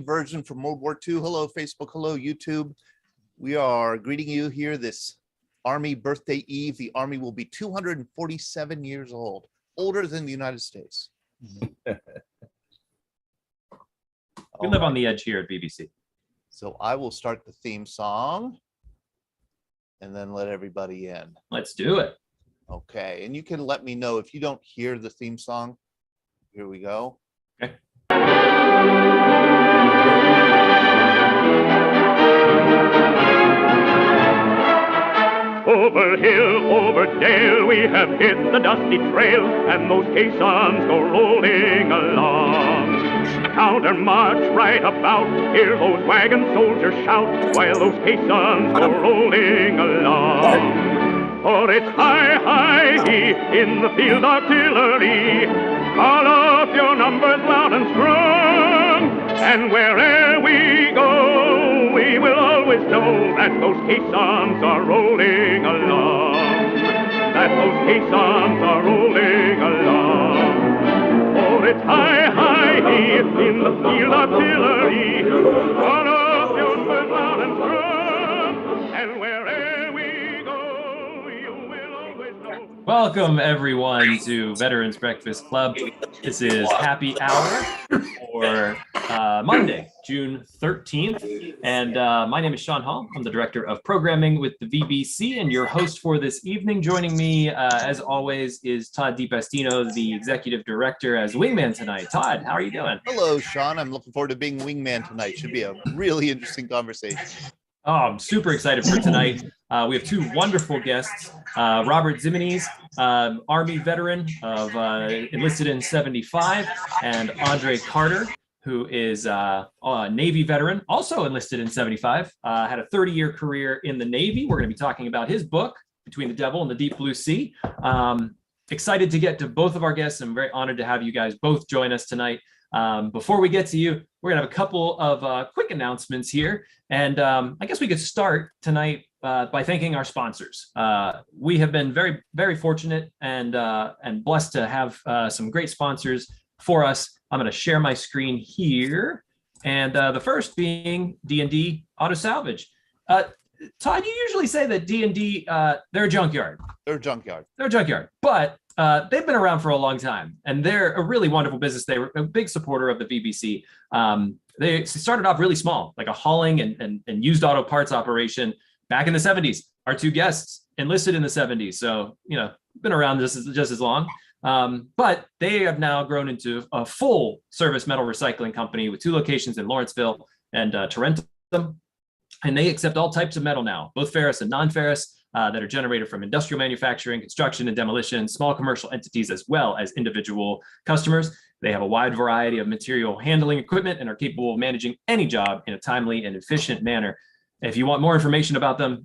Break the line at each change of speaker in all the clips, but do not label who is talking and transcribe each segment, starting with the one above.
version from World War II. Hello, Facebook. Hello, YouTube. We are greeting you here this Army birthday eve. The Army will be 247 years old, older than the United States.
We live on the edge here at VBC.
So I will start the theme song and then let everybody in.
Let's do it.
Okay, and you can let me know if you don't hear the theme song. Here we go.
Okay.
Over hill, over dale, we have hit the dusty trail, and those caissons go rolling along. Counter march right about, hear those wagon soldiers shout, while those caissons go rolling along. For it's hi, hi, hi, in the field artillery, call up your numbers loud and strong, and where'er we go, we will always know that those caissons are rolling along, that those caissons are rolling along. For it's hi, hi, hi, in the field artillery, call up your numbers loud and strong, and where'er we go, you will always know.
Welcome, everyone, to Veterans Breakfast Club. This is Happy Hour for Monday, June 13th. And my name is Sean Hall. I'm the Director of Programming with the VBC and your host for this evening. Joining me, as always, is Todd DiPastino, the Executive Director, as Wingman tonight. Todd, how are you doing?
Hello, Sean. I'm looking forward to being Wingman tonight. Should be a really interesting conversation.
Oh, I'm super excited for tonight. We have two wonderful guests. Robert Zimenez, Army veteran of enlisted in 75, and Andre Carter, who is a Navy veteran, also enlisted in 75, had a 30-year career in the Navy. We're going to be talking about his book, Between the Devil and the Deep Blue Sea. Excited to get to both of our guests. I'm very honored to have you guys both join us tonight. Before we get to you, we're gonna have a couple of quick announcements here. And I guess we could start tonight by thanking our sponsors. We have been very, very fortunate and blessed to have some great sponsors for us. I'm gonna share my screen here. And the first being D&D Auto Salvage. Todd, you usually say that D&D, they're a junkyard.
They're a junkyard.
They're a junkyard, but they've been around for a long time, and they're a really wonderful business. They were a big supporter of the VBC. They started off really small, like a hauling and used auto parts operation back in the 70s. Our two guests enlisted in the 70s, so been around just as long. But they have now grown into a full service metal recycling company with two locations in Lawrenceville and Tarentum. And they accept all types of metal now, both ferrous and non-ferrous, that are generated from industrial manufacturing, construction and demolition, small commercial entities, as well as individual customers. They have a wide variety of material handling equipment and are capable of managing any job in a timely and efficient manner. If you want more information about them,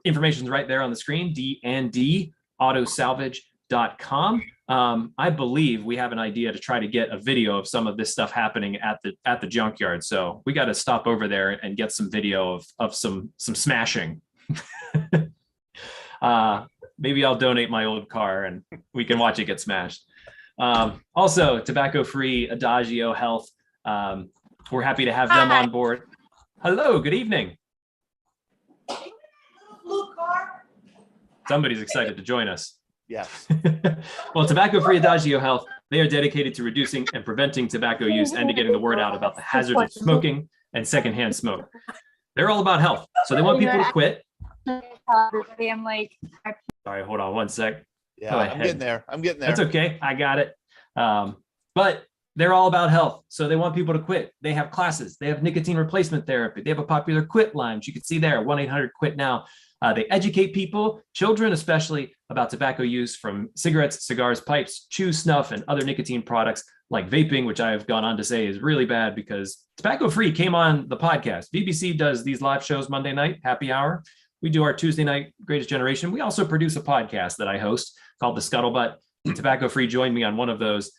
information is right there on the screen, dndautosalvage.com. I believe we have an idea to try to get a video of some of this stuff happening at the junkyard. So we got to stop over there and get some video of some smashing. Maybe I'll donate my old car and we can watch it get smashed. Also, tobacco-free Adagio Health. We're happy to have them on board. Hello, good evening. Somebody's excited to join us.
Yes.
Well, tobacco-free Adagio Health, they are dedicated to reducing and preventing tobacco use and to getting the word out about the hazards of smoking and secondhand smoke. They're all about health, so they want people to quit.
I'm like,
Sorry, hold on one sec.
Yeah, I'm getting there.
That's okay. I got it. But they're all about health. So they want people to quit. They have classes. They have nicotine replacement therapy. They have a popular quit line, which you can see there, 1-800-QUIT-NOW. They educate people, children especially, about tobacco use, from cigarettes, cigars, pipes, chew, snuff, and other nicotine products like vaping, which I have gone on to say is really bad because tobacco-free came on the podcast. VBC does these live shows Monday night, Happy Hour. We do our Tuesday night Greatest Generation. We also produce a podcast that I host called The Scuttlebutt. Tobacco-free joined me on one of those.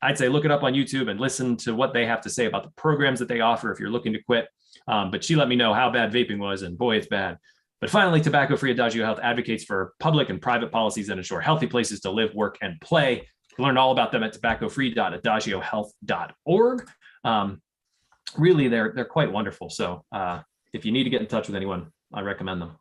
I'd say look it up on YouTube and listen to what they have to say about the programs that they offer if you're looking to quit. But she let me know how bad vaping was, and boy, it's bad. But finally, tobacco-free Adagio Health advocates for public and private policies that ensure healthy places to live, work, and play. You can learn all about them at tobaccofree.adagiohealth.org. really, they're quite wonderful. So if you need to get in touch with anyone, I recommend them.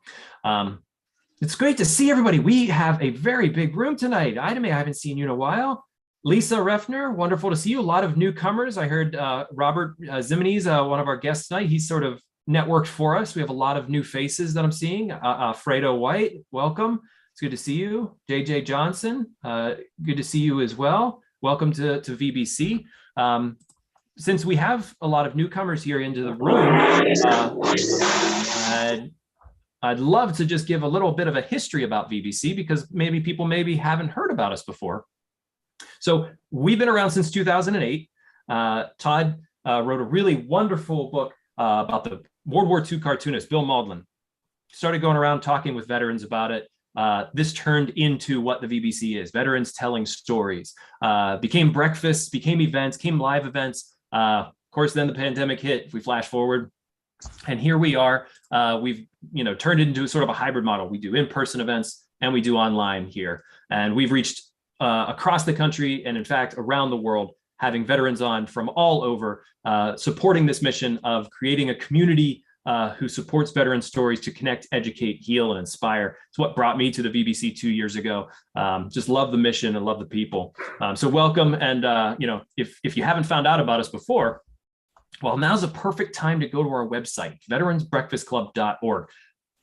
It's great to see everybody. We have a very big room tonight. Ida May, I haven't seen you in a while. Lisa Refner, wonderful to see you. A lot of newcomers. I heard Robert Zimenes, one of our guests tonight. He's sort of networked for us. We have a lot of new faces that I'm seeing. Fredo White, welcome. It's good to see you. JJ Johnson, good to see you as well. Welcome to VBC. Since we have a lot of newcomers here into the room, I'd love to just give a little bit of a history about VBC because maybe people haven't heard about us before. So we've been around since 2008. Todd wrote a really wonderful book about the World War II cartoonist, Bill Maudlin. Started going around talking with veterans about it. This turned into what the VBC is, veterans telling stories. Became breakfasts, became events, became live events. Of course, then the pandemic hit, if we flash forward. And here we are. We've turned it into sort of a hybrid model. We do in-person events and we do online here. And we've reached across the country and in fact around the world, having veterans on from all over, supporting this mission of creating a community who supports veteran stories to connect, educate, heal, and inspire. It's what brought me to the VBC 2 years ago. Just love the mission and love the people. So welcome. And if you haven't found out about us before, well, now's a perfect time to go to our website, veteransbreakfastclub.org.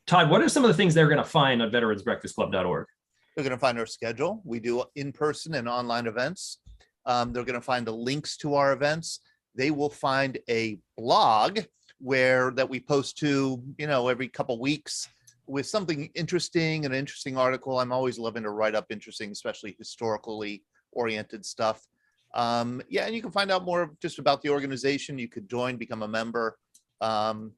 Todd, what are some of the things they're going to find on veteransbreakfastclub.org?
They're going to find our schedule. We do in-person and online events. They're going to find the links to our events. They will find a blog that we post to, every couple weeks with something interesting, an interesting article. I'm always loving to write up interesting, especially historically oriented stuff. And you can find out more just about the organization. You could join, become a member, and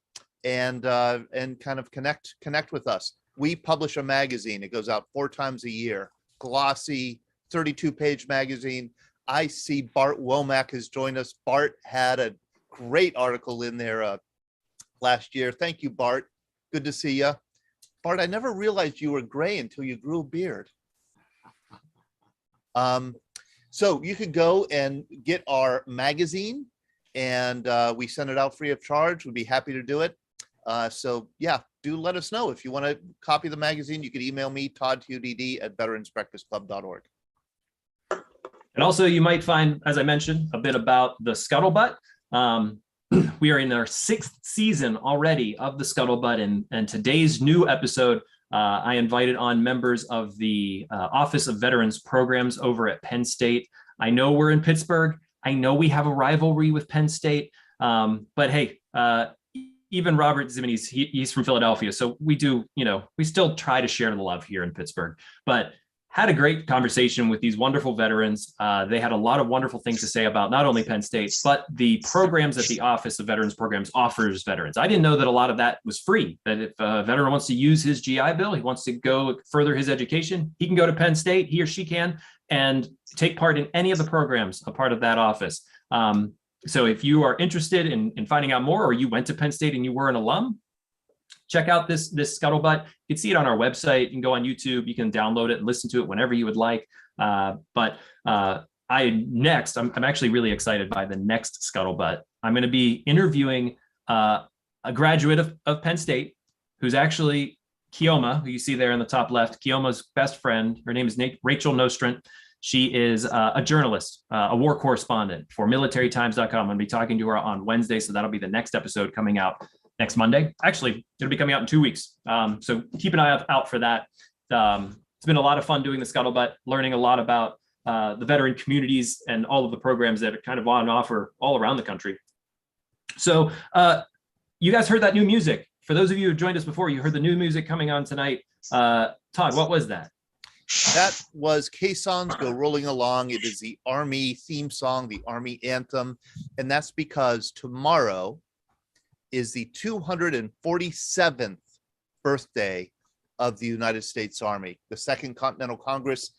kind of connect with us. We publish a magazine. It goes out 4 times a year, glossy, 32-page magazine. I see Bart Womack has joined us. Bart had a great article in there last year. Thank you, Bart. Good to see you. Bart, I never realized you were gray until you grew a beard. So you could go and get our magazine, and we send it out free of charge. We'd be happy to do it. Do let us know. If you want to copy the magazine, you could email me, toddtudd@veteransbreakfastclub.org.
And also you might find, as I mentioned, a bit about the Scuttlebutt. We are in our 6th season already of the Scuttlebutt, and today's new episode, I invited on members of the Office of Veterans Programs over at Penn State. I know we're in Pittsburgh. I know we have a rivalry with Penn State, but hey, even Robert Zimenes, he's from Philadelphia. So we do, we still try to share the love here in Pittsburgh, but had a great conversation with these wonderful veterans. They had a lot of wonderful things to say about not only Penn State, but the programs that the Office of Veterans Programs offers veterans. I didn't know that a lot of that was free, that if a veteran wants to use his GI Bill, he wants to go further his education, he can go to Penn State, he or she can, and take part in any of the programs a part of that office. So if you are interested in finding out more, or you went to Penn State and you were an alum, check out this Scuttlebutt. You can see it on our website. You can go on YouTube. You can download it and listen to it whenever you would like. I'm actually really excited by the next Scuttlebutt. I'm going to be interviewing a graduate of Penn State, who's actually Kioma, who you see there in the top left. Kioma's best friend. Her name is Rachel Nostrand. She is a journalist, a war correspondent for militarytimes.com. I'm going to be talking to her on Wednesday, so that'll be the next episode coming out next Monday. Actually, it'll be coming out in 2 weeks. So keep an eye out for that. It's been a lot of fun doing the Scuttlebutt, learning a lot about the veteran communities and all of the programs that are kind of on offer all around the country. So you guys heard that new music. For those of you who joined us before, you heard the new music coming on tonight. Todd, what was that?
That was Caissons Go Rolling Along. It is the Army theme song, the Army anthem. And that's because tomorrow is the 247th birthday of the United States Army. The Second Continental Congress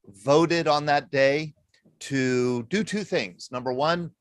voted on that day to do 2 things. Number one,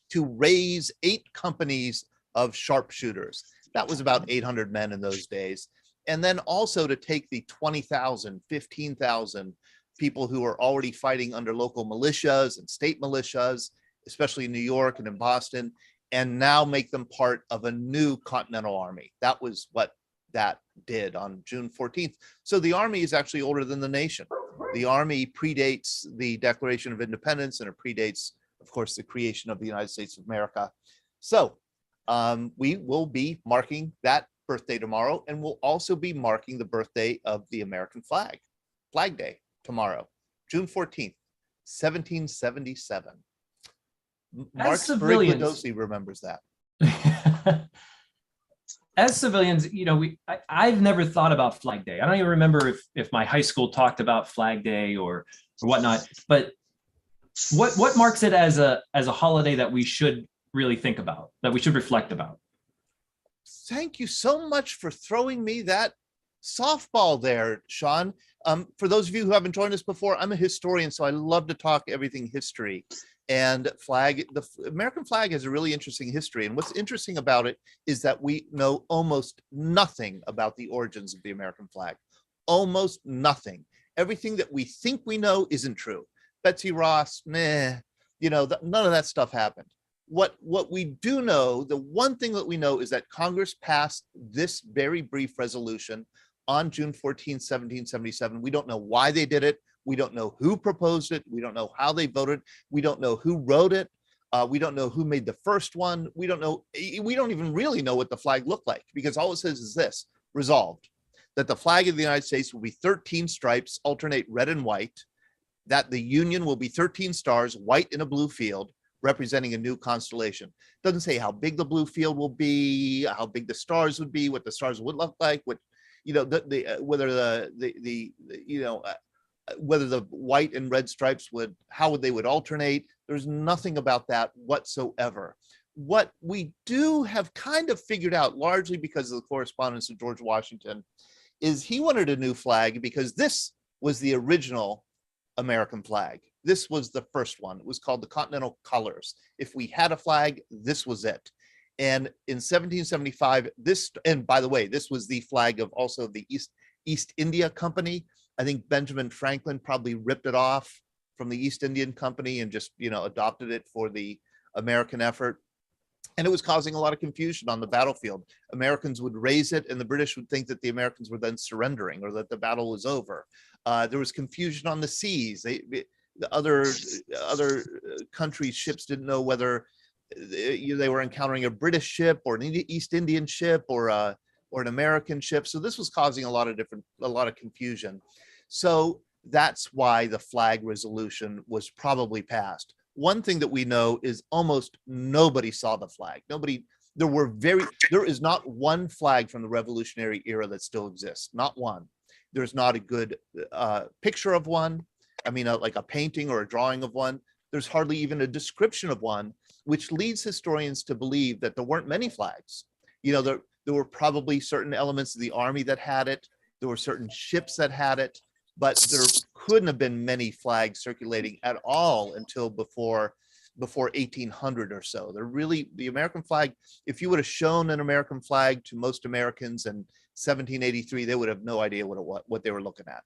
to raise 8 companies of sharpshooters. That was about 800 men in those days. And then also to take the 20,000, 15,000 people who are already fighting under local militias and state militias, especially in New York and in Boston, and now make them part of a new Continental Army. That was what that did on June 14th. So the Army is actually older than the nation. The Army predates the Declaration of Independence, and it predates, of course, the creation of the United States of America. So we will be marking that birthday tomorrow, and we'll also be marking the birthday of the American flag, Flag Day, tomorrow, June 14th, 1777. Mark Brigladosi remembers that.
As civilians, you know, I've never thought about Flag Day. I don't even remember if my high school talked about Flag Day or whatnot. But what marks it as a holiday that we should really think about, that we should reflect about?
Thank you so much for throwing me that softball there, Sean. For those of you who haven't joined us before, I'm a historian, so I love to talk everything history. And the American flag has a really interesting history. And what's interesting about it is that we know almost nothing about the origins of the American flag. Almost nothing. Everything that we think we know isn't true. Betsy Ross, meh, you know, none of that stuff happened. What we do know, the one thing that we know is that Congress passed this very brief resolution on June 14, 1777. We don't know why they did it. We don't know who proposed it. We don't know how they voted. We don't know who wrote it. We don't know who made the first one. We don't know. We don't even really know what the flag looked like, because all it says is this: resolved, that the flag of the United States will be 13 stripes, alternate red and white, that the Union will be 13 stars, white in a blue field, representing a new constellation. Doesn't say how big the blue field will be, how big the stars would be, what the stars would look like, what, you know, whether whether the white and red stripes how they would alternate. There's nothing about that whatsoever. What we do have kind of figured out, largely because of the correspondence of George Washington, is he wanted a new flag because this was the original American flag. This was the first one. It was called the Continental Colors. If we had a flag, this was it. And in 1775, and by the way, this was the flag of also the East India Company. I think Benjamin Franklin probably ripped it off from the East Indian Company and just, you know, adopted it for the American effort. And it was causing a lot of confusion on the battlefield. Americans would raise it, and the British would think that the Americans were then surrendering or that the battle was over. There was confusion on the seas. The other countries' ships didn't know whether they were encountering a British ship or an East Indian ship or an American ship. So this was causing a lot of confusion. So that's why the flag resolution was probably passed. One thing that we know is almost nobody saw the flag. There is not one flag from the Revolutionary era that still exists. Not one. There's not a good picture of one. I mean, like a painting or a drawing of one. There's hardly even a description of one, which leads historians to believe that there weren't many flags. You know, there were probably certain elements of the Army that had it. There were certain ships that had it, but there couldn't have been many flags circulating at all until before 1800 or so. The American flag, if you would have shown an American flag to most Americans in 1783, they would have no idea what they were looking at.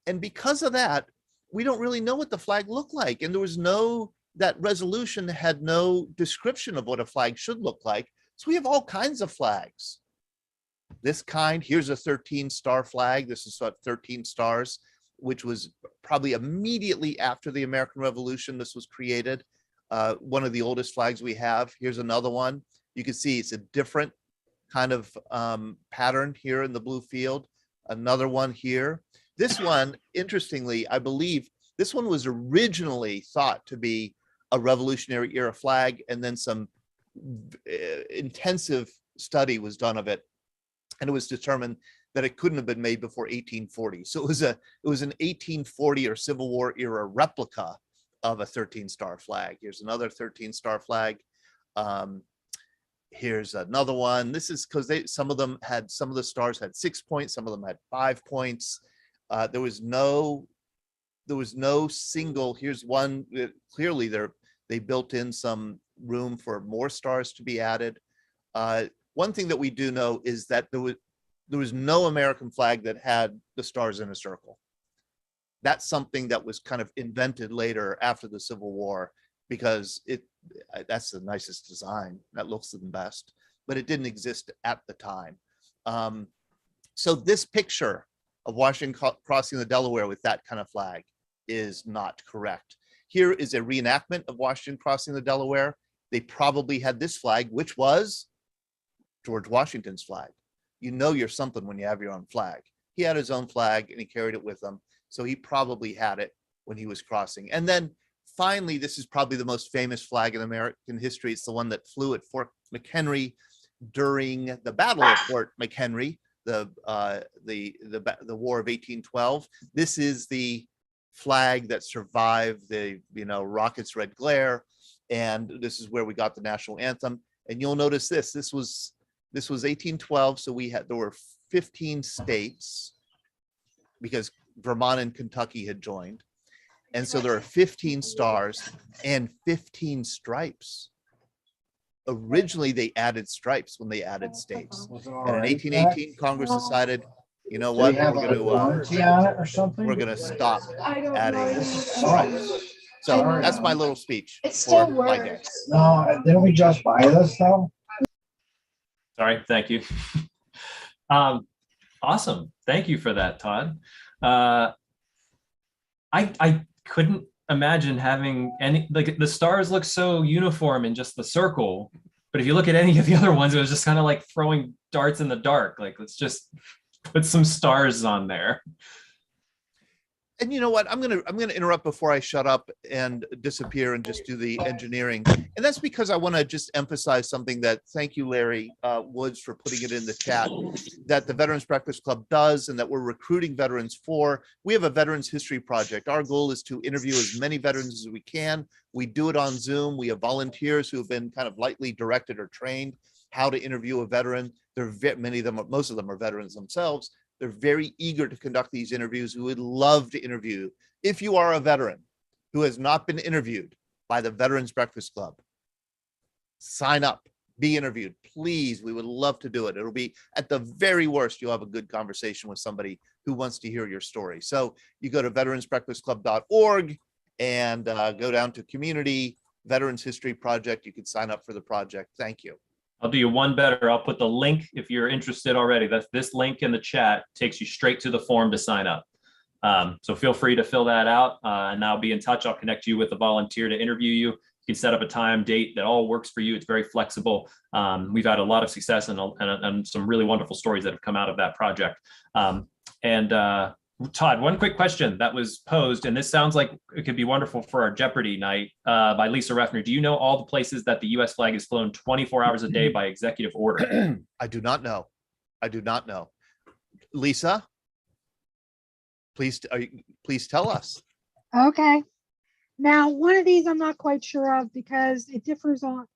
And because of that, we don't really know what the flag looked like. And that resolution had no description of what a flag should look like. So we have all kinds of flags. This kind, here's a 13-star flag. This is 13 stars, which was probably immediately after the American Revolution. This was created. One of the oldest flags we have. Here's another one. You can see it's a different kind of pattern here in the blue field. Another one here. This one, interestingly, I believe this one was originally thought to be a Revolutionary era flag, and then some intensive study was done of it, and it was determined that it couldn't have been made before 1840. So it was an 1840 or Civil War era replica of a 13-star flag. Here's another 13-star flag. Here's another one. This is because some of the stars had 6 points, some of them had 5 points. There was no single. Here's one. Clearly, they built in some room for more stars to be added. One thing that we do know is that there was no American flag that had the stars in a circle. That's something that was kind of invented later after the Civil War, because that's the nicest design. That looks the best, but it didn't exist at the time. So this picture of Washington crossing the Delaware with that kind of flag is not correct. Here is a reenactment of Washington crossing the Delaware. They probably had this flag, which was George Washington's flag. You know you're something when you have your own flag. He had his own flag and he carried it with him. So he probably had it when he was crossing. And then finally, this is probably the most famous flag in American history. It's the one that flew at Fort McHenry during the Battle of Fort McHenry, the War of 1812. This is the flag that survived the rocket's red glare, and this is where we got the national anthem. And you'll notice this was 1812, so there were 15 states because Vermont and Kentucky had joined, and so there are 15 stars and 15 stripes. Originally, they added stripes when they added states. And in 1818, Congress decided, you know what, we're gonna stop adding stripes. So that's my little speech for my day.
No, didn't we just buy this though?
Sorry, thank you. Awesome. Thank you for that, Todd. I couldn't imagine having any, like, the stars look so uniform in just the circle, but if you look at any of the other ones, it was just kind of like throwing darts in the dark. Like, let's just put some stars on there.
And you know what? I'm gonna interrupt before I shut up and disappear and just do the engineering. And that's because I want to just emphasize something that, thank you, Larry Woods, for putting it in the chat, that the Veterans Breakfast Club does and that we're recruiting veterans for. We have a Veterans History Project. Our goal is to interview as many veterans as we can. We do it on Zoom. We have volunteers who have been kind of lightly directed or trained how to interview a veteran. Many of them, most of them are veterans themselves. They're very eager to conduct these interviews. We would love to interview. If you are a veteran who has not been interviewed by the Veterans Breakfast Club, sign up, be interviewed, please. We would love to do it. It'll be, at the very worst, you'll have a good conversation with somebody who wants to hear your story. So you go to veteransbreakfastclub.org and go down to Community, Veterans History Project. You can sign up for the project. Thank you.
I'll do you one better. I'll put the link, if you're interested already, that's this link in the chat, takes you straight to the form to sign up. So feel free to fill that out and I'll be in touch. I'll connect you with a volunteer to interview you. You can set up a time, date that all works for you. It's very flexible. We've had a lot of success and some really wonderful stories that have come out of that project. Todd, one quick question that was posed, and this sounds like it could be wonderful for our Jeopardy night, by Lisa Reffner. Do you know all the places that the U.S. flag is flown 24 hours a day by executive order?
I do not know. I do not know. Lisa, please tell us.
Okay. Now, one of these I'm not quite sure of because it differs on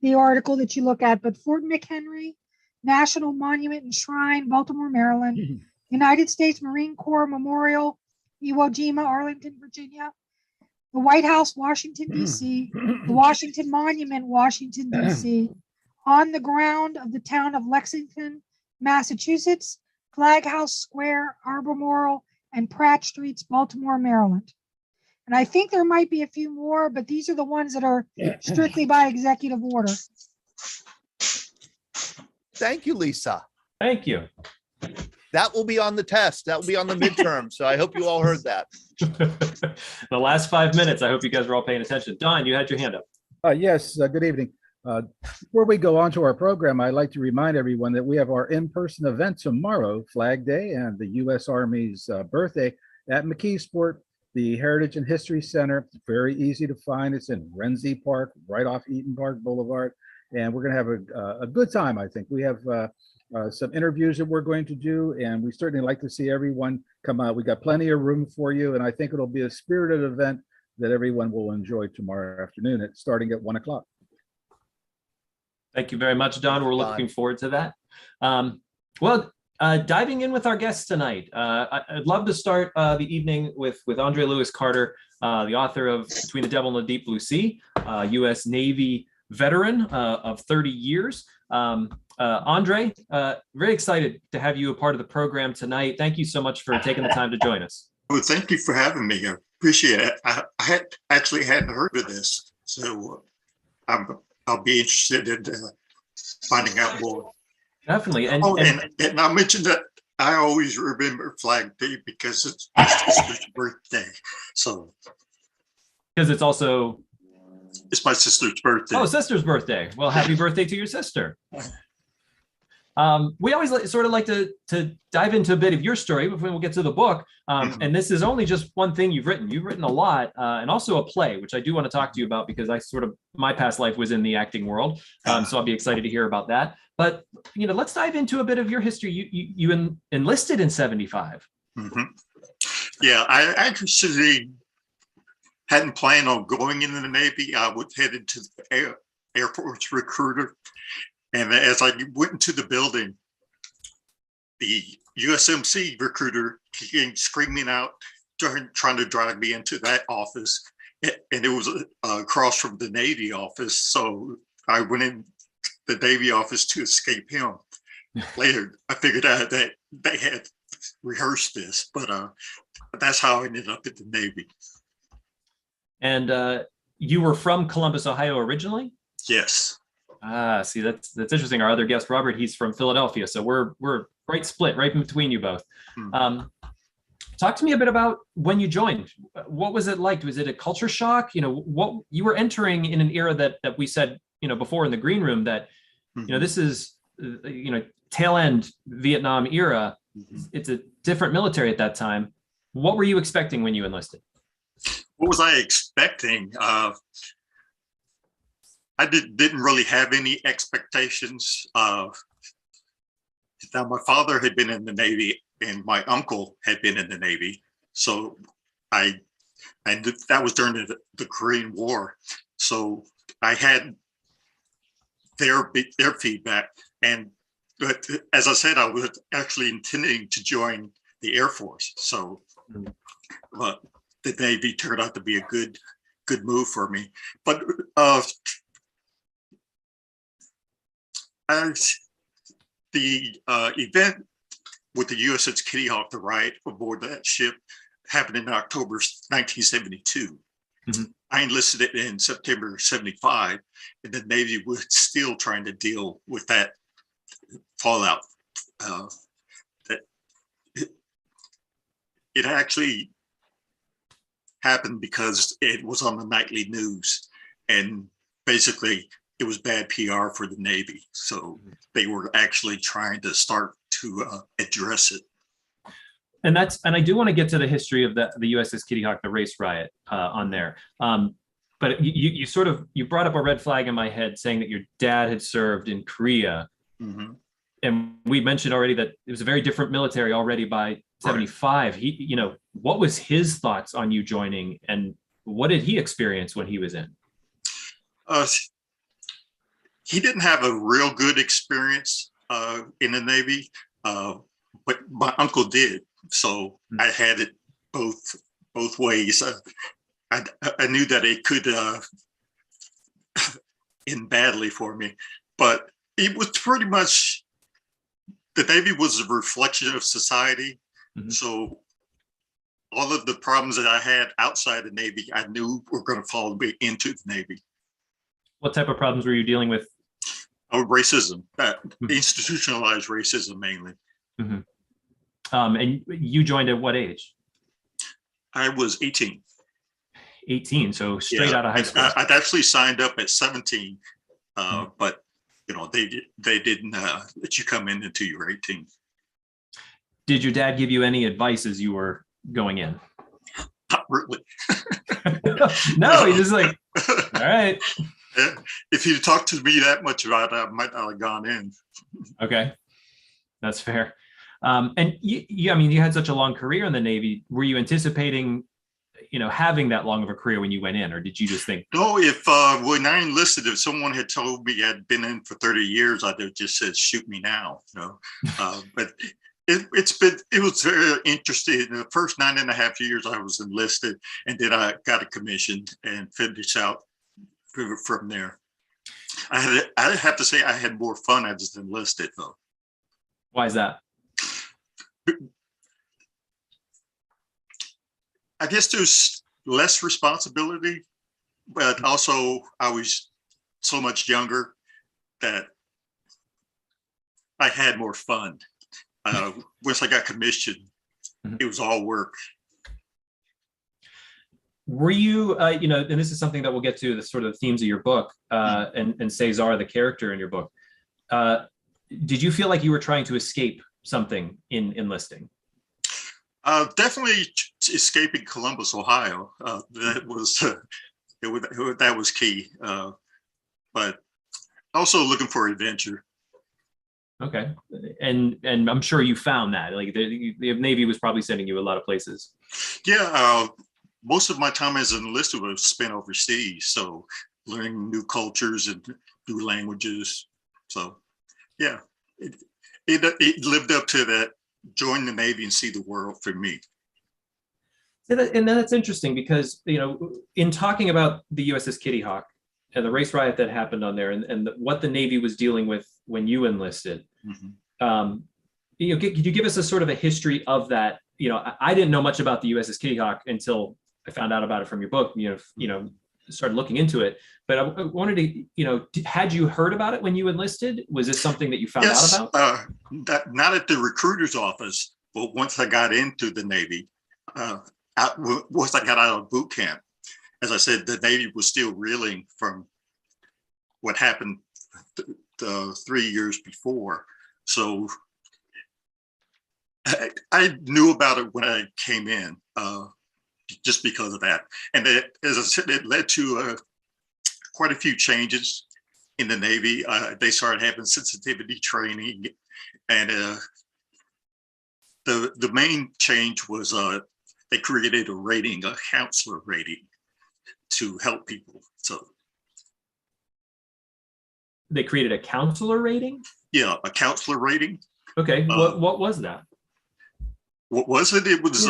the article that you look at, but Fort McHenry, National Monument and Shrine, Baltimore, Maryland. United States Marine Corps Memorial, Iwo Jima, Arlington, Virginia. The White House, Washington, D.C. The Washington Monument, Washington, D.C. On the ground of the town of Lexington, Massachusetts. Flag House Square, Albemarle, and Pratt Streets, Baltimore, Maryland. And I think there might be a few more, but these are the ones that are strictly by executive order.
Thank you, Lisa.
Thank you.
That will be on the test. That will be on the midterm. So I hope you all heard that.
The last 5 minutes, I hope you guys are all paying attention. Don, you had your hand up.
Yes, good evening. Before we go on to our program, I'd like to remind everyone that we have our in-person event tomorrow, Flag Day, and the U.S. Army's birthday at McKeesport, the Heritage and History Center. It's very easy to find. It's in Renzi Park, right off Eaton Park Boulevard. And we're going to have a good time, I think. We have some interviews that we're going to do, and we certainly like to see everyone come out. We got plenty of room for you, and I think it'll be a spirited event that everyone will enjoy tomorrow afternoon, starting at 1 o'clock.
Thank you very much, Don. We're looking forward to that. Diving in with our guests tonight, I'd love to start the evening with Andre Lewis Carter, the author of Between the Devil and the Deep Blue Sea, U.S. Navy veteran of 30 years. Andre, very excited to have you a part of the program tonight. Thank you so much for taking the time to join us.
Well, thank you for having me. I appreciate it. I actually hadn't heard of this. So I'll be interested in finding out more.
Definitely.
And I mentioned that I always remember Flag Day because it's my sister's birthday. So
because it's also
it's my sister's birthday.
Oh, sister's birthday. Well, happy birthday to your sister. We always sort of like to dive into a bit of your story before we'll get to the book. And this is only just one thing you've written. You've written a lot, and also a play, which I do want to talk to you about because my past life was in the acting world. So I'll be excited to hear about that. But, let's dive into a bit of your history. You enlisted in 75.
Yeah, I actually hadn't planned on going into the Navy. I was headed to the Air Force recruiter. And as I went into the building, the USMC recruiter came screaming out, trying to drag me into that office. And it was across from the Navy office. So I went in the Navy office to escape him. Later, I figured out that they had rehearsed this, but that's how I ended up at the Navy.
And you were from Columbus, Ohio originally?
Yes.
See, that's interesting. Our other guest, Robert, he's from Philadelphia. So we're right split, right in between you both. Talk to me a bit about when you joined. What was it like? Was it a culture shock? What you were entering in an era that we said, before in the green room that, this is, tail end Vietnam era. It's a different military at that time. What were you expecting when you enlisted?
What was I expecting? I didn't really have any expectations. Now, my father had been in the Navy and my uncle had been in the Navy. So that was during the Korean War. So I had their feedback. But as I said, I was actually intending to join the Air Force. So the Navy turned out to be a good move for me. But the event with the USS Kitty Hawk, the riot aboard that ship, happened in October 1972. I enlisted in September 75, and the Navy was still trying to deal with that fallout. It actually happened because it was on the nightly news, and basically it was bad PR for the Navy. So they were actually trying to start to address it.
And I do want to get to the history of the USS Kitty Hawk, the race riot on there. But you brought up a red flag in my head saying that your dad had served in Korea. And we mentioned already that it was a very different military already by 75. He, what was his thoughts on you joining, and what did he experience when he was in?
He didn't have a real good experience in the Navy, but my uncle did. So I had it both ways. I knew that it could end badly for me, but it was pretty much, the Navy was a reflection of society. So all of the problems that I had outside the Navy, I knew were going to fall into the Navy.
What type of problems were you dealing with?
Racism, institutionalized racism mainly.
And you joined at what age?
I was 18.
18, so straight out of high school.
I'd actually signed up at 17, but they didn't let you come in until you were 18.
Did your dad give you any advice as you were going in?
Not really.
No, he's just like, all right.
If you talked to me that much about it, I might not have gone in.
Okay, that's fair. And you had such a long career in the Navy. Were you anticipating, having that long of a career when you went in, or did you just think?
No, when I enlisted, if someone had told me I'd been in for 30 years, I'd have just said, "Shoot me now." But it was very interesting. In the first 9.5 years I was enlisted, and then I got a commission and finished out from there. I have to say I had more fun as enlisted though.
Why is that?
I guess there's less responsibility, but also I was so much younger that I had more fun. Once I got commissioned, it was all work.
Were you, and this is something that we'll get to, the sort of themes of your book, and Cesar, the character in your book. Did you feel like you were trying to escape something in enlisting?
Definitely escaping Columbus, Ohio. That was key. But also looking for adventure.
Okay, and I'm sure you found that. Like the Navy was probably sending you a lot of places.
Yeah, most of my time as an enlisted was spent overseas, so learning new cultures and new languages. So, yeah, it lived up to that. Join the Navy and see the world for me.
And that's interesting because, in talking about the USS Kitty Hawk and the race riot that happened on there, and what the Navy was dealing with when you enlisted, could you give us a sort of a history of that? I didn't know much about the USS Kitty Hawk until I found out about it from your book. Started looking into it. But I wanted to, had you heard about it when you enlisted? Was this something that you found out about?
Not at the recruiter's office, but once I got into the Navy, once I got out of boot camp, as I said, the Navy was still reeling from what happened 3 years before. So I knew about it when I came in, just because of that. And as I said, it led to quite a few changes in the Navy. They started having sensitivity training, and the main change was they created a rating, a counselor rating, to help people. So
they created a counselor rating?
Yeah, a counselor rating.
Okay, what was that?
What was it? It was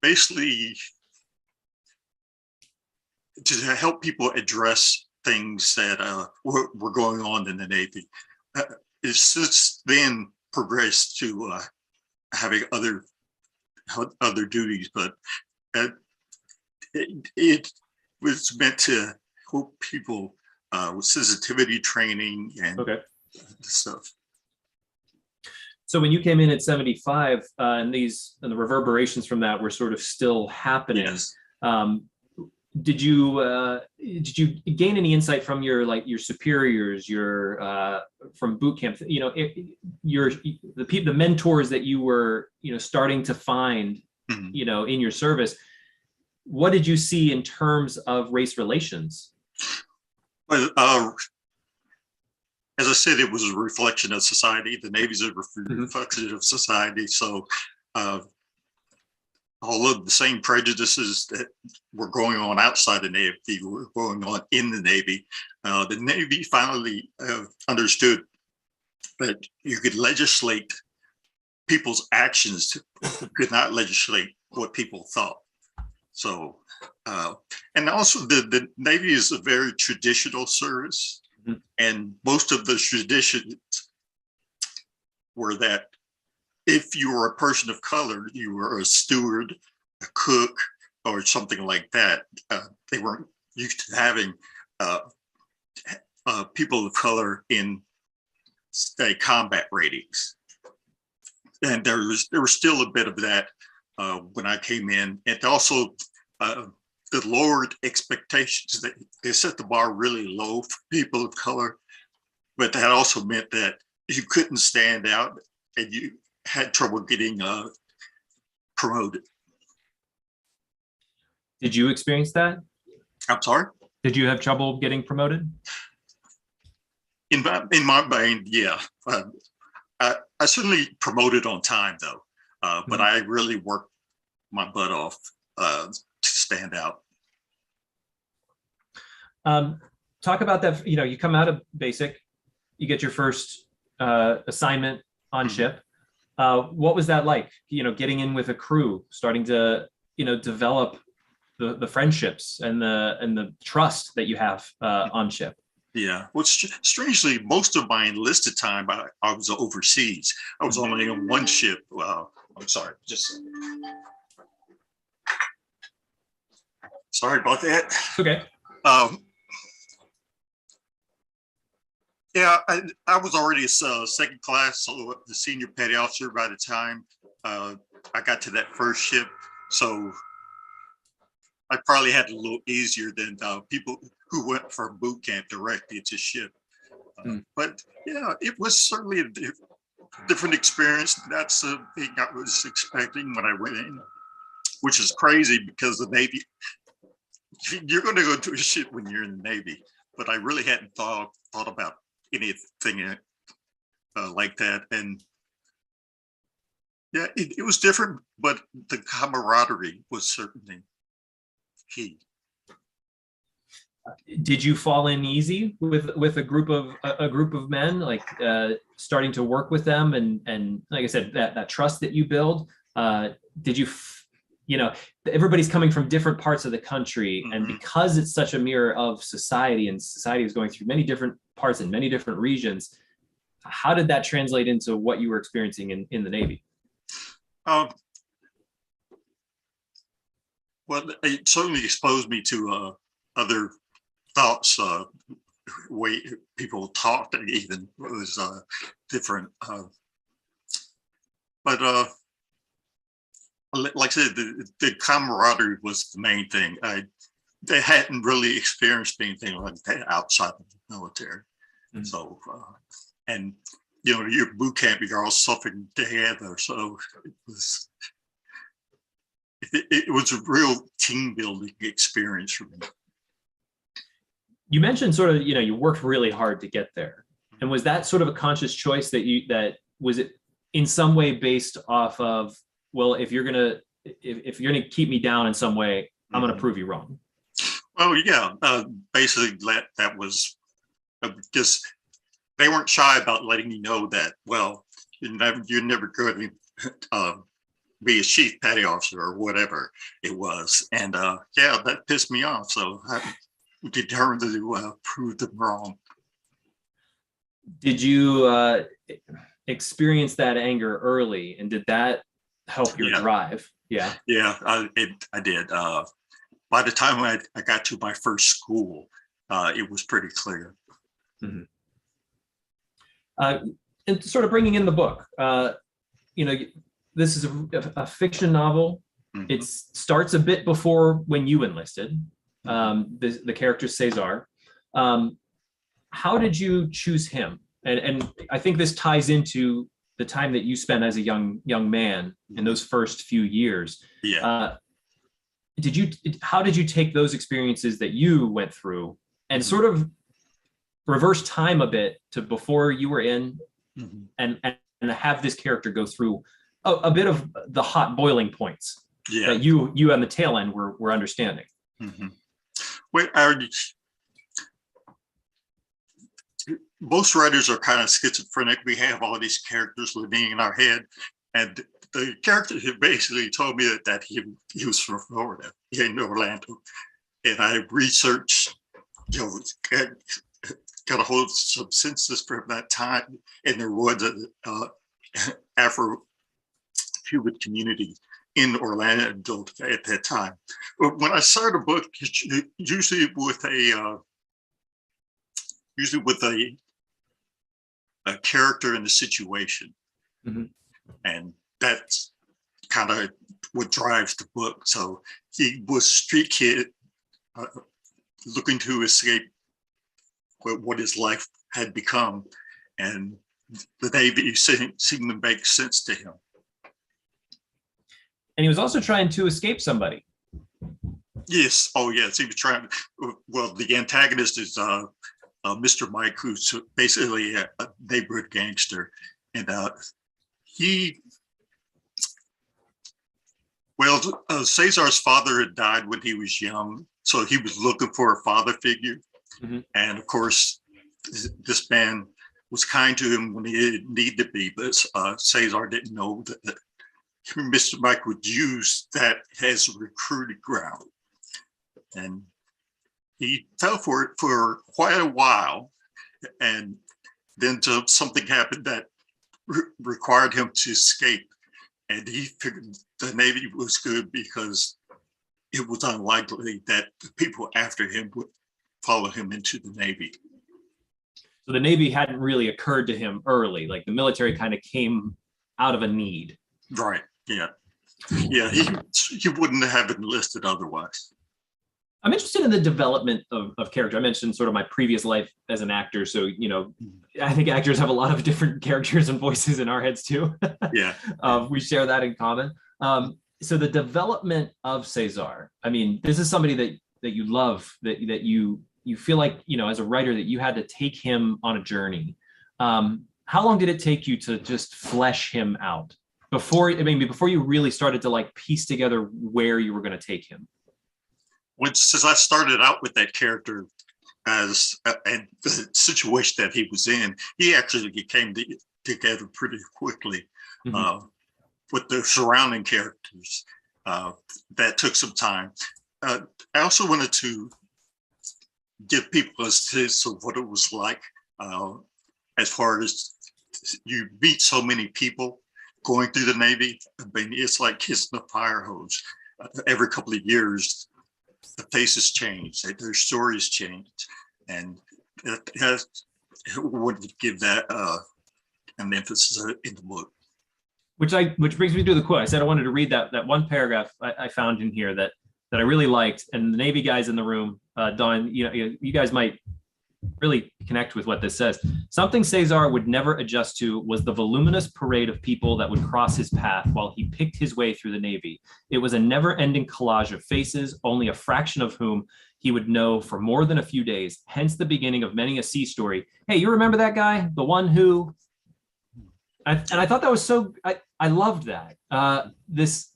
basically to help people address things that were going on in the Navy. It's since then progressed to having other duties, but it was meant to help people with sensitivity training and stuff.
So when you came in at 75, and the reverberations from that were sort of still happening.
Yes.
Did you gain any insight from your superiors, from boot camp? The mentors that you were starting to find, in your service. What did you see in terms of race relations?
Well, as I said, it was a reflection of society. The Navy's a reflection of society. So all of the same prejudices that were going on outside the Navy were going on in the Navy. The Navy finally understood that you could legislate people's actions, could not legislate what people thought. So, and also the Navy is a very traditional service. And most of the traditions were that if you were a person of color, you were a steward, a cook, or something like that. They weren't used to having people of color in, say, combat ratings. And there was still a bit of that when I came in. And also the lowered expectations. They set the bar really low for people of color, but that also meant that you couldn't stand out and you had trouble getting promoted.
Did you experience that?
I'm sorry?
Did you have trouble getting promoted?
In my mind, yeah. I certainly promoted on time though, but I really worked my butt off to stand out.
Talk about that. You come out of basic, you get your first assignment on ship. What was that like? Getting in with a crew, starting to develop the friendships and the trust that you have on ship.
Yeah. Well, strangely, most of my enlisted time, I was overseas. I was only on one ship. I'm sorry. Sorry about that.
Okay.
Yeah, I was already second class, so the senior petty officer by the time I got to that first ship. So I probably had it a little easier than people who went from boot camp directly to ship. But yeah, it was certainly a different experience. That's the thing I was expecting when I went in, which is crazy because the Navy, you're going to go to a ship when you're in the Navy. But I really hadn't thought about anything like that. And yeah, it was different, but the camaraderie was certainly key.
Did you fall in easy with a group of men, like starting to work with them, and like I said, that trust that you build? Did you, everybody's coming from different parts of the country, and because it's such a mirror of society, and society is going through many different parts in many different regions, how did that translate into what you were experiencing in the Navy?
Well, it certainly exposed me to other thoughts, way people talked, and even was different. But like I said, the camaraderie was the main thing. They hadn't really experienced anything like that outside of the military. So, and your boot camp, you're all suffering together. So it was a real team building experience for me.
You mentioned sort of, you worked really hard to get there. And was that sort of a conscious choice that was it in some way based off of, well, if you're gonna keep me down in some way, I'm gonna prove you wrong?
Oh yeah, basically that was just, they weren't shy about letting me know that, well, you're never going to be a chief petty officer or whatever it was. And yeah, that pissed me off. So I determined to prove them wrong.
Did you experience that anger early, and did that help your drive? Yeah.
Yeah, I did. By the time I got to my first school, it was pretty clear.
And sort of bringing in the book, this is a fiction novel. It starts a bit before when you enlisted. The character Cesar. How did you choose him? And I think this ties into the time that you spent as a young man in those first few years.
Yeah.
How did you take those experiences that you went through and sort of reverse time a bit to before you were in, and have this character go through a bit of the hot boiling points that you on the tail end were understanding?
Well, most writers are kind of schizophrenic. We have all these characters living in our head, and the character basically told me that he was from Florida, in Orlando, and I researched, got a hold of some census from that time, and there was an Afro-Cuban community in Orlando at that time. But when I start a book, usually with a character in the situation, and that's kind of what drives the book. So he was a street kid looking to escape what his life had become, and the Navy seemed to make sense to him.
And he was also trying to escape somebody.
Yes. Oh, yes. He was trying. Well, the antagonist is Mr. Mike, who's basically a neighborhood gangster, and Cesar's father had died when he was young, so he was looking for a father figure. And of course, this man was kind to him when he didn't need to be, but Cesar didn't know that Mr. Mike would use that as a recruiting ground. And he fell for it for quite a while. And then something happened that required him to escape. And he figured the Navy was good because it was unlikely that the people after him would follow him into the Navy.
So the Navy hadn't really occurred to him early, like the military kind of came out of a need.
Right. Yeah. Yeah. He wouldn't have enlisted otherwise.
I'm interested in the development of character. I mentioned sort of my previous life as an actor. So, you know, I think actors have a lot of different characters and voices in our heads too.
Yeah.
We share that in common. So the development of Cesar, I mean, this is somebody that you love, that you feel like, you know, as a writer, that you had to take him on a journey. How long did it take you to just flesh him out before you really started to like piece together where you were going to take him?
Since I started out with that character and the situation that he was in, he actually came together pretty quickly with the surrounding characters. That took some time. I also wanted to give people a sense of what it was like as far as you meet so many people going through the Navy. I mean, it's like kissing a fire hose. Every couple of years, the faces change, their stories change, and I wanted to give that an emphasis in the book.
Which brings me to the quote. I said I wanted to read that one paragraph I found in here that I really liked, and the Navy guys in the room, Don, you guys might really connect with what this says. Something Cesar would never adjust to was the voluminous parade of people that would cross his path while he picked his way through the Navy. It was a never-ending collage of faces, only a fraction of whom he would know for more than a few days, hence the beginning of many a sea story. Hey, you remember that guy? The one who... I thought that was so... I loved that. This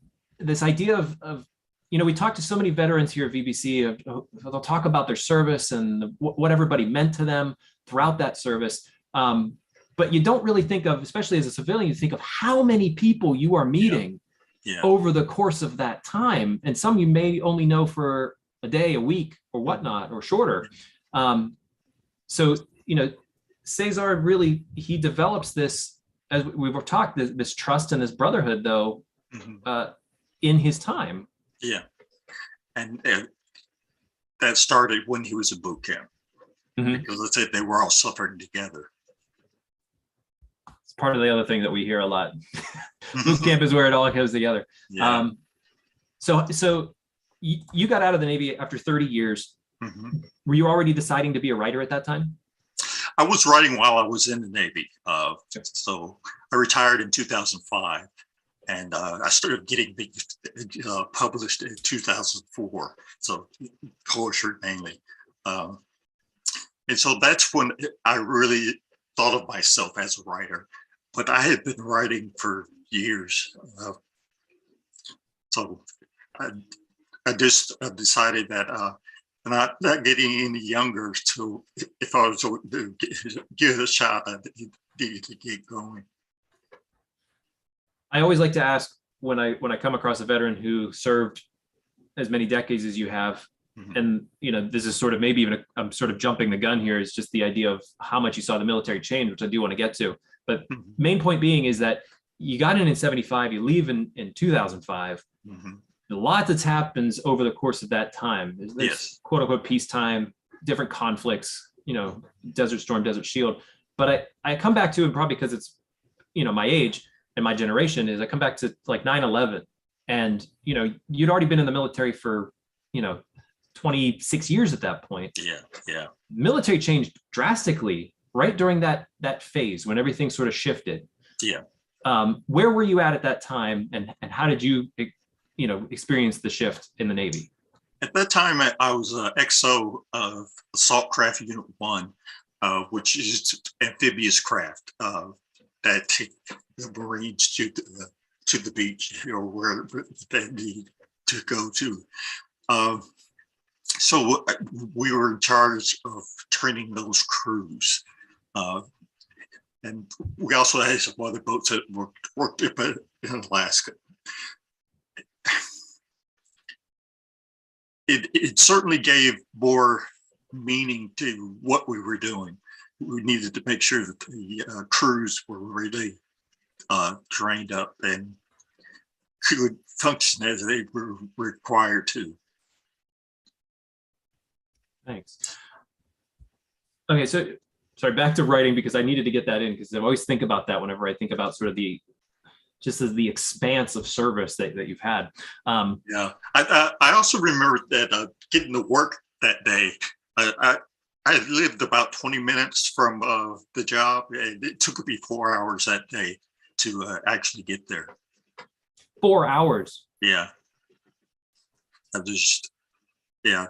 idea of you know, we talked to so many veterans here at VBC. They'll talk about their service and what everybody meant to them throughout that service. But you don't really think of, especially as a civilian, you think of how many people you are meeting over the course of that time. And some you may only know for a day, a week, or whatnot, or shorter. So, you know, Cesar really, he develops this, as we've talked, this trust and this brotherhood, though, in his time.
Yeah, and that started when he was in boot camp, because let's say they were all suffering together.
It's part of the other thing that we hear a lot. Boot camp is where it all goes together. Yeah. So you got out of the Navy after 30 years. Were you already deciding to be a writer at that time?
I was writing while I was in the Navy. So I retired in 2005. And I started getting published in 2004, so poetry mainly. And so that's when I really thought of myself as a writer, but I had been writing for years. So I just decided that I'm not getting any younger, so if I was to give it a shot, I needed to get going.
I always like to ask when I come across a veteran who served as many decades as you have, and you know, this is sort of maybe even I'm sort of jumping the gun here, is just the idea of how much you saw the military change, which I do want to get to. But main point being is that you got in 75, you leave in 2005. A lot that's happens over the course of that time. There's quote unquote peacetime, different conflicts, you know, Desert Storm, Desert Shield. But I come back to it probably because it's, you know, my age and my generation, is I come back to like 9/11, and you know, you'd already been in the military for, you know, 26 years at that point.
Yeah.
Military changed drastically right during that phase when everything sort of shifted. Where were you at that time, and how did you, you know, experience the shift in the Navy?
At that time, I was XO of Assault Craft Unit 1, which is amphibious craft that take the Marines to the beach or where they need to go to. So we were in charge of training those crews. And we also had some other boats that worked up in Alaska. It certainly gave more meaning to what we were doing. We needed to make sure that the crews were really trained up and could function as they were required to.
Thanks. Okay, so sorry, back to writing, because I needed to get that in, because I always think about that whenever I think about sort of just as the expanse of service that you've had.
Yeah, I also remember that getting to work that day. I lived about 20 minutes from the job, and it took me 4 hours that day to actually get there.
4 hours.
Yeah. Yeah,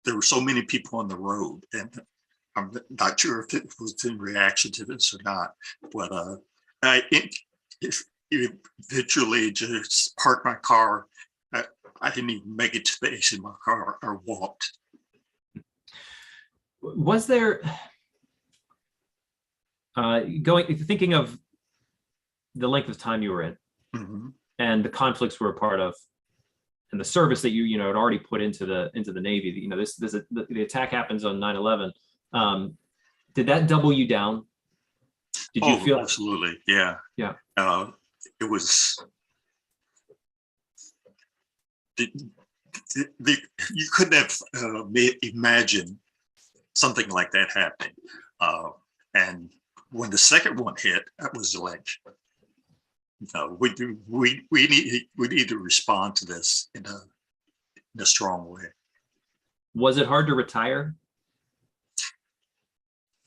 there were so many people on the road, and I'm not sure if it was in reaction to this or not, but I eventually just parked my car. I didn't even make it to the base in my car. I walked.
Was there thinking of the length of time you were in, and the conflicts you were a part of, and the service that you had already put into the Navy? The attack happens on 9/11. Did that double you down? Did you feel?
Absolutely, yeah. It was you couldn't have imagined something like that happening. And when the second one hit, that was like, we need to respond to this in a strong way.
Was it hard to retire?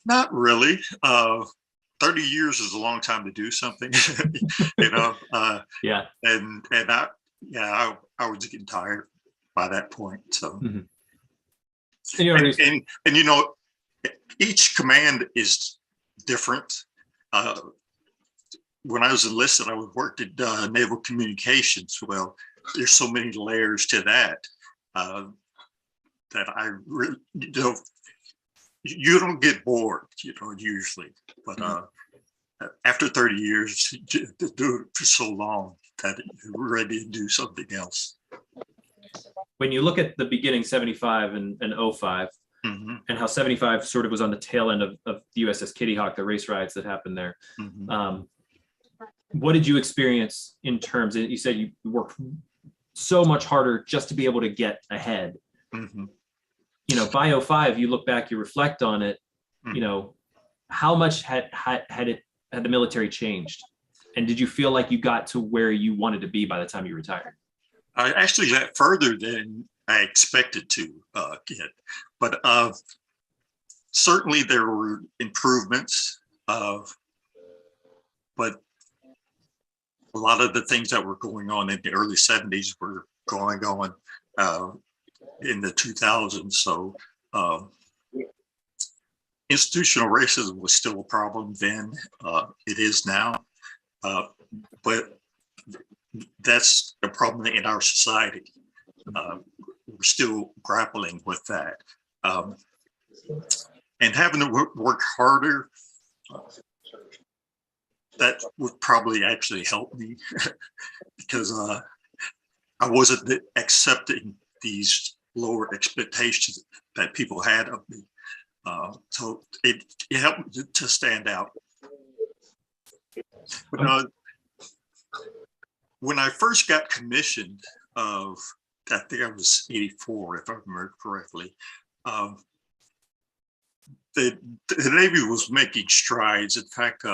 Not really. 30 years is a long time to do something,
Yeah.
And I was getting tired by that point. So, and each command is different. When I was enlisted, I worked at Naval Communications. Well, there's so many layers to that that I really, you don't get bored, usually. But after 30 years, to do it for so long that you're ready to do something else.
When you look at the beginning, 75 and 05, and how 75 sort of was on the tail end of the USS Kitty Hawk, the race riots that happened there. What did you experience in terms of, you said you worked so much harder just to be able to get ahead. By 05, you look back, you reflect on it, how much had the military changed? And did you feel like you got to where you wanted to be by the time you retired?
I actually got further than I expected to get, but certainly there were improvements, but a lot of the things that were going on in the early 70s were going on in the 2000s. So institutional racism was still a problem then. It is now, but that's a problem in our society. We're still grappling with that. And having to work harder, that would probably actually help me because I wasn't accepting these lower expectations that people had of me. So it helped me to stand out. But, when I first got commissioned, I think I was 84, if I remember correctly, the Navy was making strides. In fact,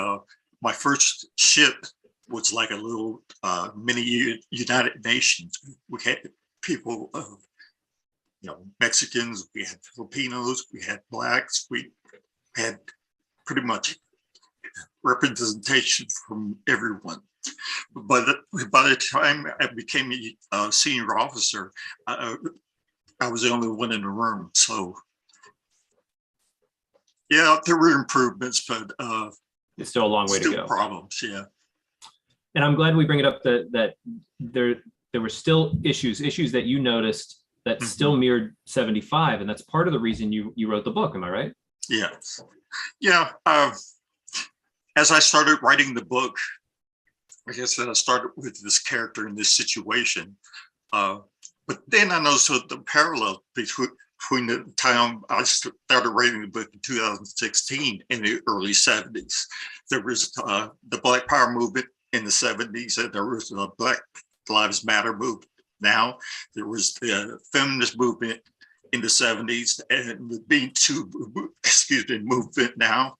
my first ship was like a little mini United Nations. We had people, Mexicans, we had Filipinos, we had Blacks, we had pretty much representation from everyone. But by the time I became a senior officer, I was the only one in the room. So, yeah, there were improvements, but
it's still a long way to go.
Problems, yeah.
And I'm glad we bring it up that there were still issues that you noticed that still mirrored 75, and that's part of the reason you wrote the book. Am I right?
Yes. Yeah. As I started writing the book, I guess I started with this character in this situation, but then I noticed the parallel between the time I started writing the book in 2016 and the early 70s. There was the Black Power movement in the 70s, and there was the Black Lives Matter movement. Now there was the feminist movement in the 70s, and the Me Too, movement now.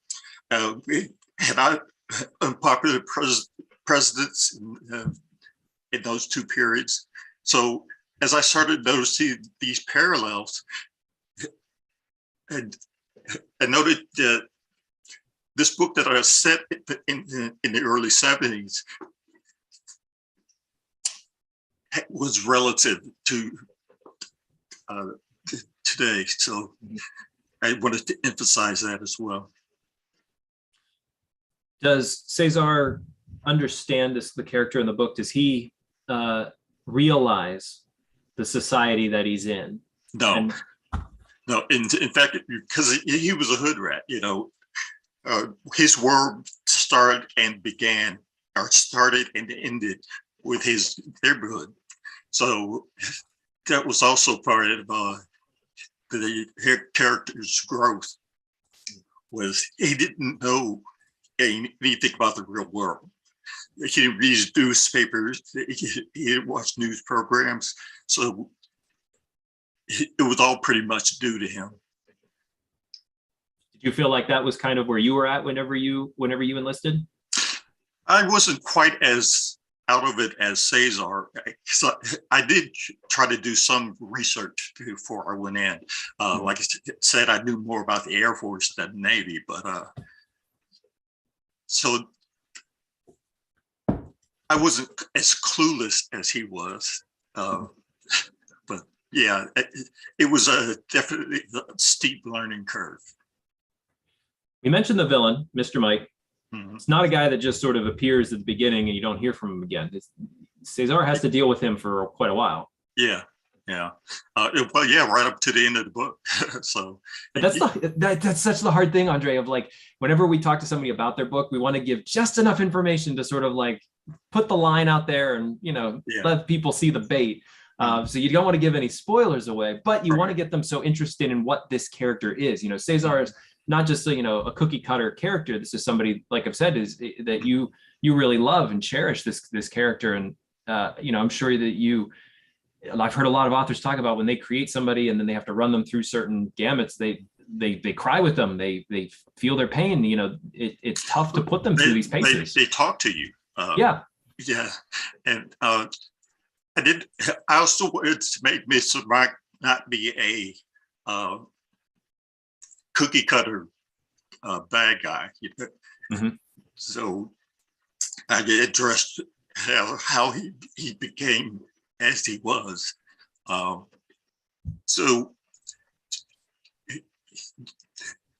We had unpopular presidents in those two periods. So as I started noticing these parallels, and I noted that this book that I set in the early 70s was relative to today. So I wanted to emphasize that as well.
Does Cesar understand this, the character in the book? Does he realize the society that he's in?
No,
And
no. In fact, because he was a hood rat, his world started and ended with his neighborhood. So that was also part of the character's growth. Was he didn't know anything about the real world. He didn't read newspapers. He didn't watch news programs. So it was all pretty much due to him.
did you feel like that was kind of where you were at whenever you enlisted?
I wasn't quite as out of it as Cesar. So I did try to do some research before I went in. Like I said, I knew more about the Air Force than the Navy, but so I wasn't as clueless as he was. But yeah, it was definitely a steep learning curve.
We mentioned the villain, Mr. Mike.
Mhm.
It's not a guy that just sort of appears at the beginning and you don't hear from him again. Cesar has to deal with him for quite a while.
Yeah, yeah. Well, yeah, right up to the end of the book. So,
But that's such the hard thing, Andre, of like, whenever we talk to somebody about their book, we want to give just enough information to sort of like put the line out there and, let people see the bait. So you don't want to give any spoilers away, but you want to get them so interested in what this character is. Cesar is not just a cookie cutter character. This is somebody, like I've said, is that you really love and cherish this character. And I'm sure that I've heard a lot of authors talk about when they create somebody and then they have to run them through certain gamuts. They cry with them. They feel their pain. It's tough to put them through these paces.
They talk to you.
Yeah.
And I also wanted to make Mr. Mike not be a cookie cutter bad guy.
Mhm.
So I addressed how he became as he was. So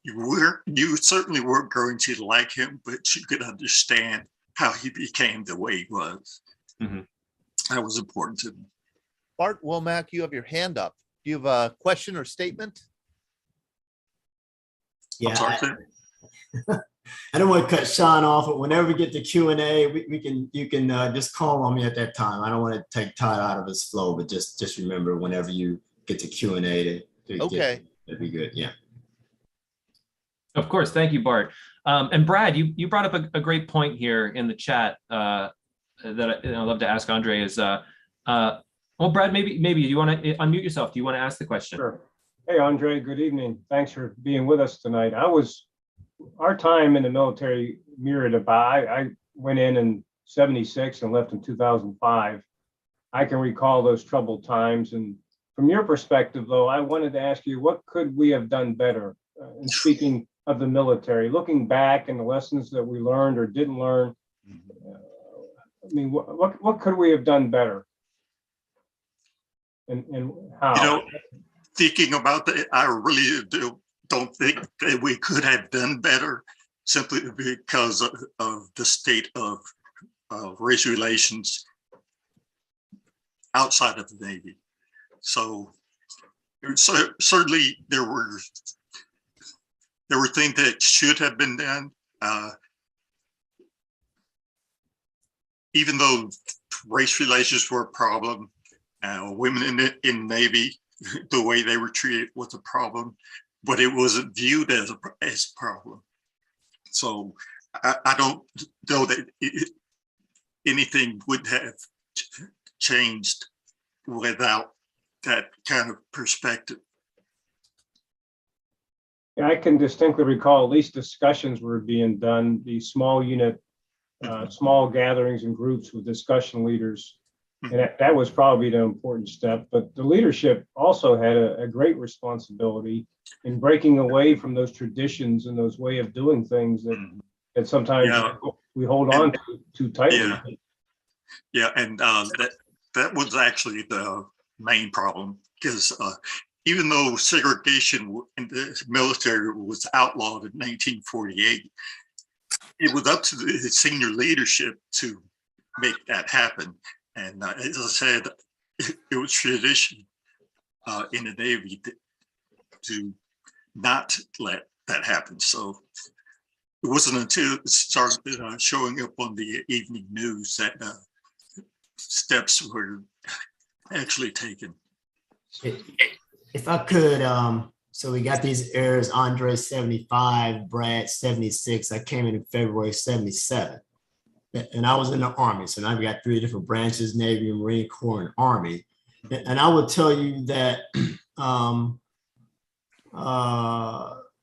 you certainly weren't going to like him, but you could understand how he became the way he was.
Mhm.
That was important to me.
Bart Womack, you have your hand up. Do you have a question or statement?
I'm sorry, sir?
I don't want to cut Sean off, but whenever we get to Q&A, you can just call on me at that time. I don't want to take Todd out of his flow, but just remember whenever you get to Q&A
Okay.
that'd be good. Yeah.
Of course. Thank you, Bart. And Brad, you brought up a great point here in the chat that I'd love to ask Andre is, well, Brad, maybe you want to unmute yourself. Do you want to ask the question?
Sure. Hey, Andre, good evening. Thanks for being with us tonight. Our time in the military mirrored I went in 76 and left in 2005. I can recall those troubled times. And from your perspective, though, I wanted to ask you, what could we have done better in speaking of the military, looking back and the lessons that we learned or didn't learn? What could we have done better? And how?
Thinking about that, I really don't think that we could have done better simply because of the state of race relations outside of the Navy. So certainly there were things that should have been done. Even though race relations were a problem, women in the Navy, the way they were treated was a problem, but it wasn't viewed as a problem. So I don't know that anything would have changed without that kind of perspective.
I can distinctly recall at least discussions were being done, the small unit, small gatherings and groups with discussion leaders. And that was probably the important step. But the leadership also had a great responsibility in breaking away from those traditions and those way of doing things that sometimes we hold on to too tightly.
Yeah, and that was actually the main problem, because even though segregation in the military was outlawed in 1948, it was up to the senior leadership to make that happen. And as I said, it was tradition in the Navy to not let that happen. So it wasn't until it started showing up on the evening news that steps were actually taken.
If I could, so we got these errors, Andre 75, Brad 76. I came in February 77. And I was in the Army. So now we got 3 different branches, Navy, Marine Corps, and Army. And I would tell you that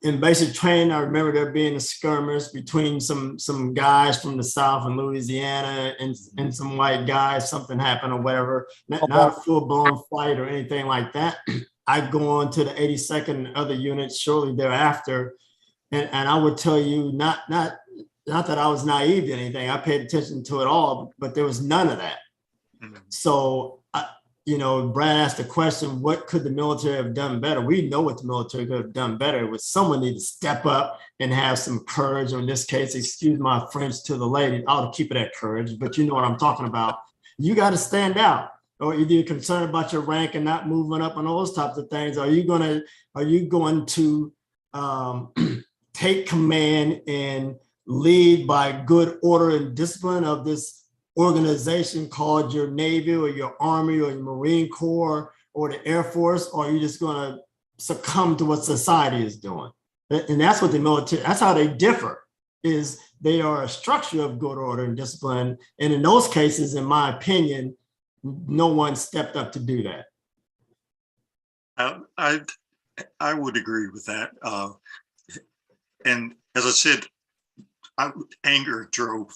in basic training, I remember there being a skirmish between some guys from the South and Louisiana and some white guys. Something happened or whatever. Not a full-blown fight or anything like that. I'd go on to the 82nd and other units shortly thereafter. And I would tell you, not that I was naive to anything, I paid attention to it all, but there was none of that. So, Brad asked the question, what could the military have done better? We know what the military could have done better. It was someone need to step up and have some courage, or in this case, excuse my French to the lady, I'll keep it at courage, but you know what I'm talking about. You got to stand out, or either you're concerned about your rank and not moving up and all those types of things. Are you going to take command and lead by good order and discipline of this organization called your Navy or your Army or your Marine Corps or the Air Force, or are you just going to succumb to what society is doing? And that's what the military, that's how they differ, is they are a structure of good order and discipline. And in those cases, in my opinion, no one stepped up to do that.
I would agree with that. And as I said, anger drove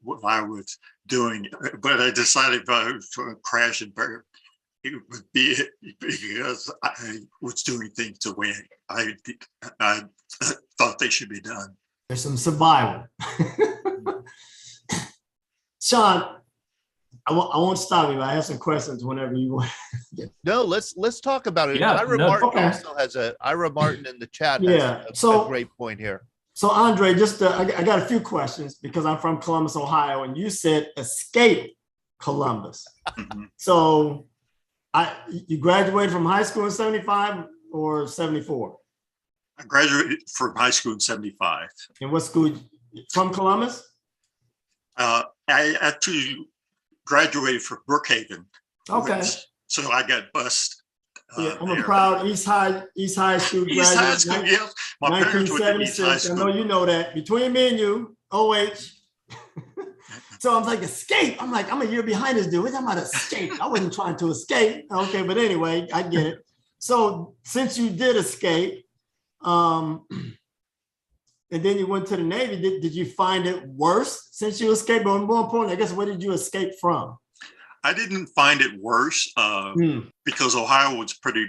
what I was doing, but I decided if I was going to crash and burn, it would be because I was doing things the way I thought they should be done.
There's some survival. Sean, I won't stop you, but I have some questions whenever you want.
No, let's talk about it.
Yeah,
Ira
no.
Martin
Okay.
also has Ira Martin in the chat. Has a great point here.
So Andre, I got a few questions because I'm from Columbus, Ohio, and you said escape Columbus. So you graduated from high school in 75 or 74?
I graduated from high school in 75.
And what school? From Columbus?
I actually graduated from Brookhaven.
Okay.
So I got bused.
Yeah, I'm a proud East High School graduate.
East High School, yes. My parents went to East High
1976. I
School.
know you know that. Between me and you, OH. So I'm like, escape. I'm like, I'm a year behind this dude. We're talking about escape. I wasn't trying to escape. Okay, but anyway, I get it. So since you did escape, and then you went to the Navy, did you find it worse since you escaped? Or more importantly, I guess, where did you escape from?
I didn't find it worse because Ohio was pretty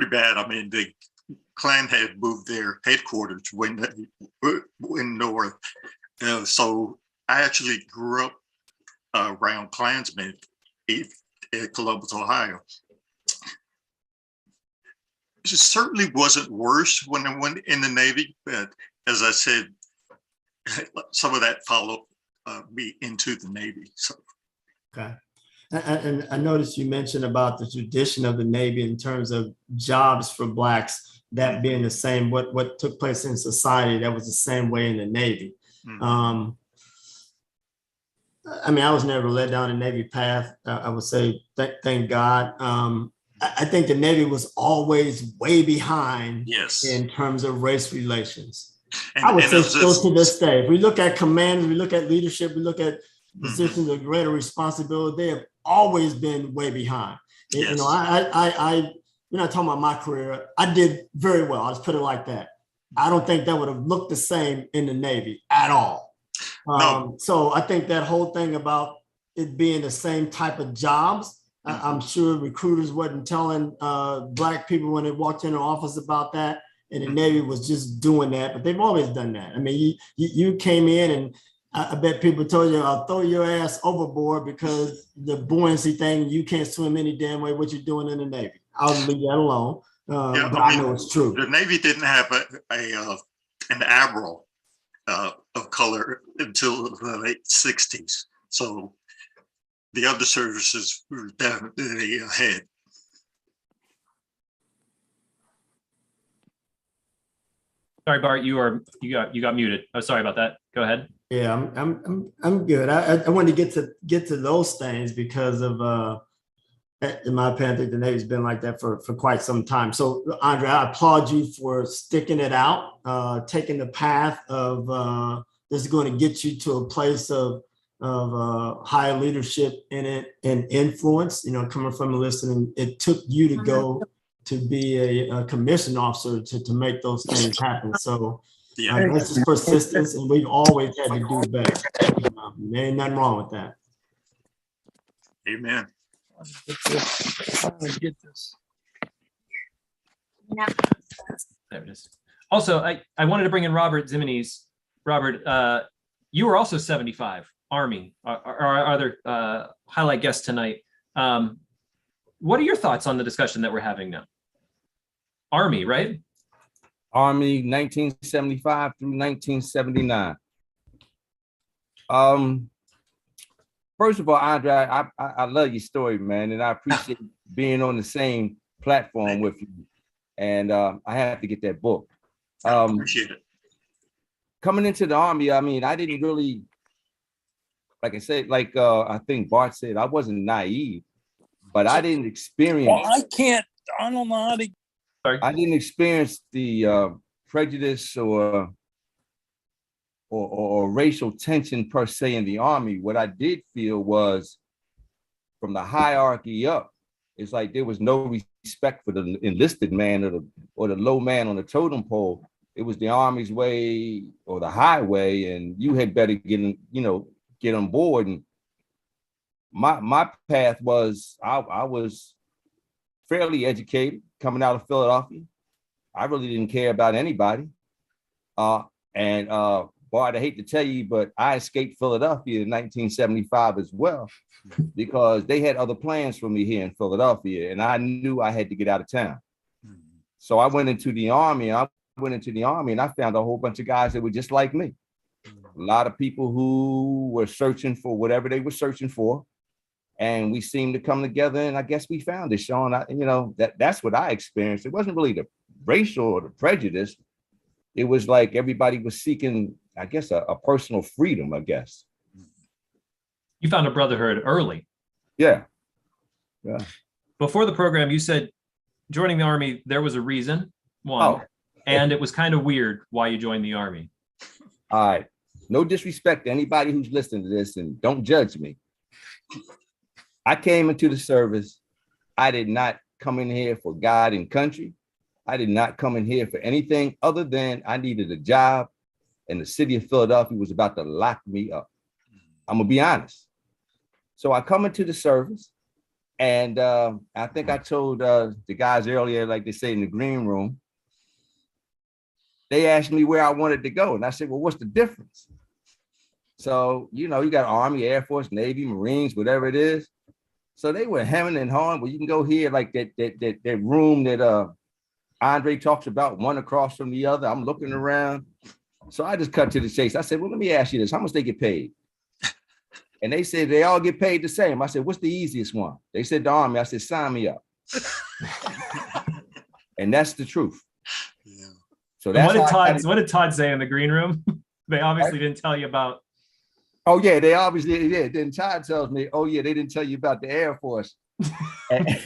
bad. I mean, the Klan had moved their headquarters when north. So I actually grew up around Klansmen in Columbus, Ohio. It certainly wasn't worse when I went in the Navy, but as I said, some of that followed me into the Navy. So.
Okay. And I noticed you mentioned about the tradition of the Navy in terms of jobs for Blacks, that being the same, what took place in society, that was the same way in the Navy. I mean, I was never led down a Navy path. I would say, thank God. I think the Navy was always way behind in terms of race relations. I would say still to this day. If we look at command, we look at leadership, we look at positions of greater responsibility, they have always been way behind. You know, we're not talking about my career. I did very well. I'll just put it like that. I don't think that would have looked the same in the Navy at all.
No.
So I think that whole thing about it being the same type of jobs, I'm sure recruiters wasn't telling Black people when they walked in the office about that. And the Navy was just doing that, but they've always done that. I mean, you came in and I bet people told you, I'll throw your ass overboard because the buoyancy thing, you can't swim any damn way what you're doing in the Navy. I'll leave that alone.
Yeah,
But I know it's true.
The Navy didn't have an admiral of color until the late 60s. So the other services were definitely ahead.
Sorry, Bart, you got muted. Oh, sorry about that. Go ahead.
Yeah, I'm good. I wanted to get to those things because of in my opinion, I think the Navy's been like that for quite some time. So Andre, I applaud you for sticking it out, taking the path of this is going to get you to a place of high leadership in it and influence, you know, coming from enlisted, and it took you to go to be a commissioned officer to make those things happen. So this is persistence, and we've always had to do better. There ain't nothing wrong with that.
Amen.
Get this.
There it is. Also, I wanted to bring in Robert Zimines. Robert, you were also 75, Army, our other highlight guest tonight. What are your thoughts on the discussion that we're having now? Army, right?
Army, 1975 through 1979. First of all, Andre, I love your story, man, and I appreciate being on the same platform with you. And I have to get that book.
Appreciate it.
Coming into the Army, I mean, I didn't really, like I said, like I think Bart said, I wasn't naive, but I didn't experience.
Well, I don't know how to.
I didn't experience the prejudice or racial tension per se in the Army. What I did feel was from the hierarchy up, it's like there was no respect for the enlisted man or the low man on the totem pole. It was the Army's way or the highway, and you had better get on board. And my path was I was fairly educated coming out of Philadelphia. I really didn't care about anybody. Bart, I hate to tell you, but I escaped Philadelphia in 1975 as well, because they had other plans for me here in Philadelphia, and I knew I had to get out of town. So I went into the Army. And I found a whole bunch of guys that were just like me. A lot of people who were searching for whatever they were searching for. And we seemed to come together, and I guess we found it, Sean. That's what I experienced. It wasn't really the racial or the prejudice. It was like everybody was seeking, I guess, a personal freedom, I guess.
You found a brotherhood early.
Yeah.
Before the program, you said joining the Army, there was a reason, and it was kind of weird why you joined the Army.
All right. No disrespect to anybody who's listening to this, and don't judge me. I came into the service. I did not come in here for God and country. I did not come in here for anything other than I needed a job, and the city of Philadelphia was about to lock me up. I'm gonna be honest. So I come into the service, and I think I told the guys earlier, like they say in the green room, they asked me where I wanted to go. And I said, well, what's the difference? So, you got Army, Air Force, Navy, Marines, whatever it is. So they were hemming and hawing. Well, you can go here, like that room that Andre talks about, one across from the other. I'm looking around. So I just cut to the chase. I said, well, let me ask you this. How much they get paid? And they said, they all get paid the same. I said, what's the easiest one? They said, the Army. I said, sign me up. And that's the truth.
Yeah.
So that's
what did Todd say in the green room? They obviously didn't tell you about.
Oh yeah, they obviously did. Then Todd tells me, oh yeah, they didn't tell you about the Air Force.
Doing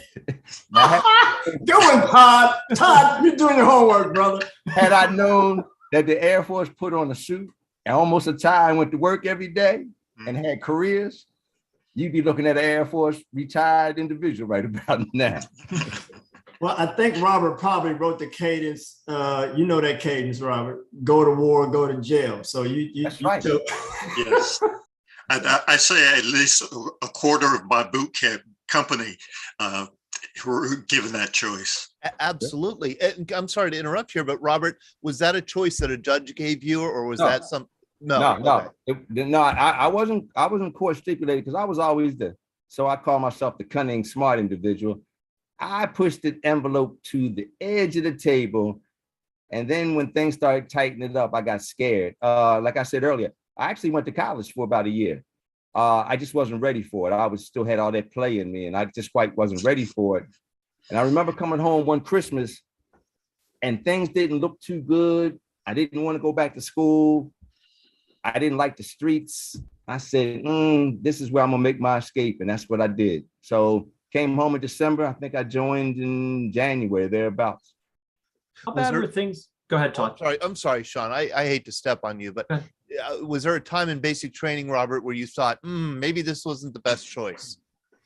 Todd, you're doing your homework, brother.
Had I known that the Air Force put on a suit and almost a tie and went to work every day and had careers, you'd be looking at an Air Force retired individual right about now.
Well, I think Robert probably wrote the cadence. You know that cadence, Robert. Go to war, go to jail. So
That's right.
Yes. I say at least a quarter of my boot camp company were given that choice.
Absolutely. And I'm sorry to interrupt here, but Robert, was that a choice that a judge gave you, or was
No.
that some? No,
I wasn't court stipulated because I was always so I call myself the cunning, smart individual. I pushed the envelope to the edge of the table. And then when things started tightening up, I got scared. Like I said earlier, I actually went to college for about a year. I just wasn't ready for it. I still had all that play in me, and I just quite wasn't ready for it. And I remember coming home one Christmas and things didn't look too good. I didn't want to go back to school. I didn't like the streets. I said, this is where I'm gonna make my escape. And that's what I did. So came home in December. I think I joined in January, thereabouts.
How bad were things? Go ahead, Todd.
I'm sorry, Sean. I hate to step on you, but was there a time in basic training, Robert, where you thought, maybe this wasn't the best choice?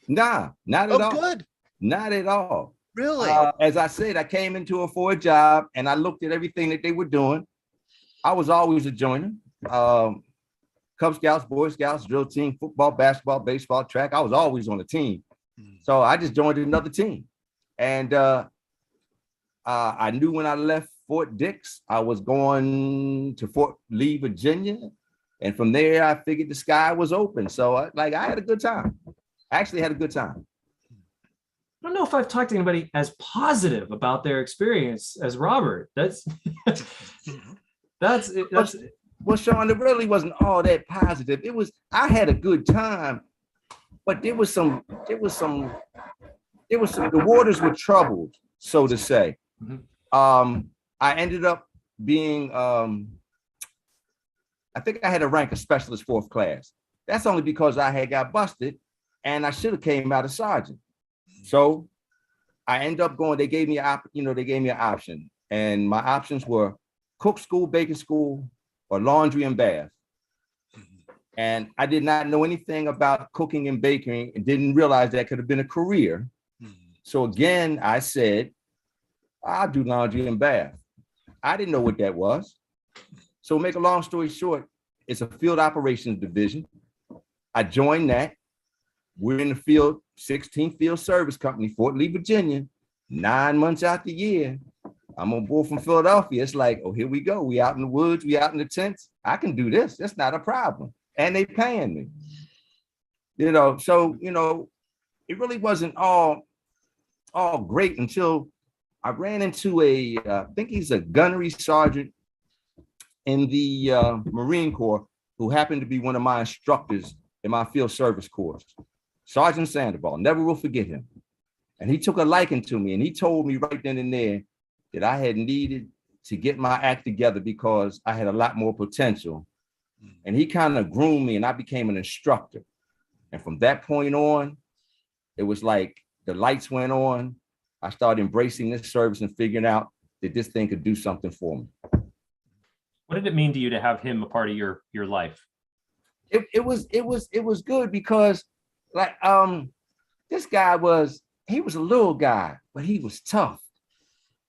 Nah, not at all.
Good.
Not at all.
Really?
As I said, I came into it for a job and I looked at everything that they were doing. I was always a joiner. Cub Scouts, Boy Scouts, drill team, football, basketball, baseball, track. I was always on a team. So I just joined another team. And I knew when I left Fort Dix, I was going to Fort Lee, Virginia. And from there, I figured the sky was open. So I had a good time. I actually had a good time.
I don't know if I've talked to anybody as positive about their experience as Robert. That's
well, Sean, it really wasn't all that positive. I had a good time, but the waters were troubled, so to say. I ended up being, I think I had a rank of specialist 4th class. That's only because I had got busted and I should have came out a sergeant. So I ended up going, they gave me an option, and my options were cook school, baking school, or laundry and bath. And I did not know anything about cooking and baking and didn't realize that could have been a career. So again, I said, I'll do laundry and bath. I didn't know what that was. So make a long story short, it's a field operations division. I joined that. We're in the field, 16th Field Service Company, Fort Lee, Virginia, 9 months out the year. I'm on board from Philadelphia. It's like, oh, here we go. We out in the woods, we out in the tents. I can do this. That's not a problem. And they paying me. So, it really wasn't all great until I ran into I think he's a gunnery sergeant in the Marine Corps who happened to be one of my instructors in my field service course. Sergeant Sandoval, never will forget him. And he took a liking to me and he told me right then and there that I had needed to get my act together because I had a lot more potential. And he kind of groomed me and I became an instructor. And from that point on, it was like the lights went on. I started embracing this service and figuring out that this thing could do something for me.
What did it mean to you to have him a part of your life?
It was good because this guy he was a little guy, but he was tough.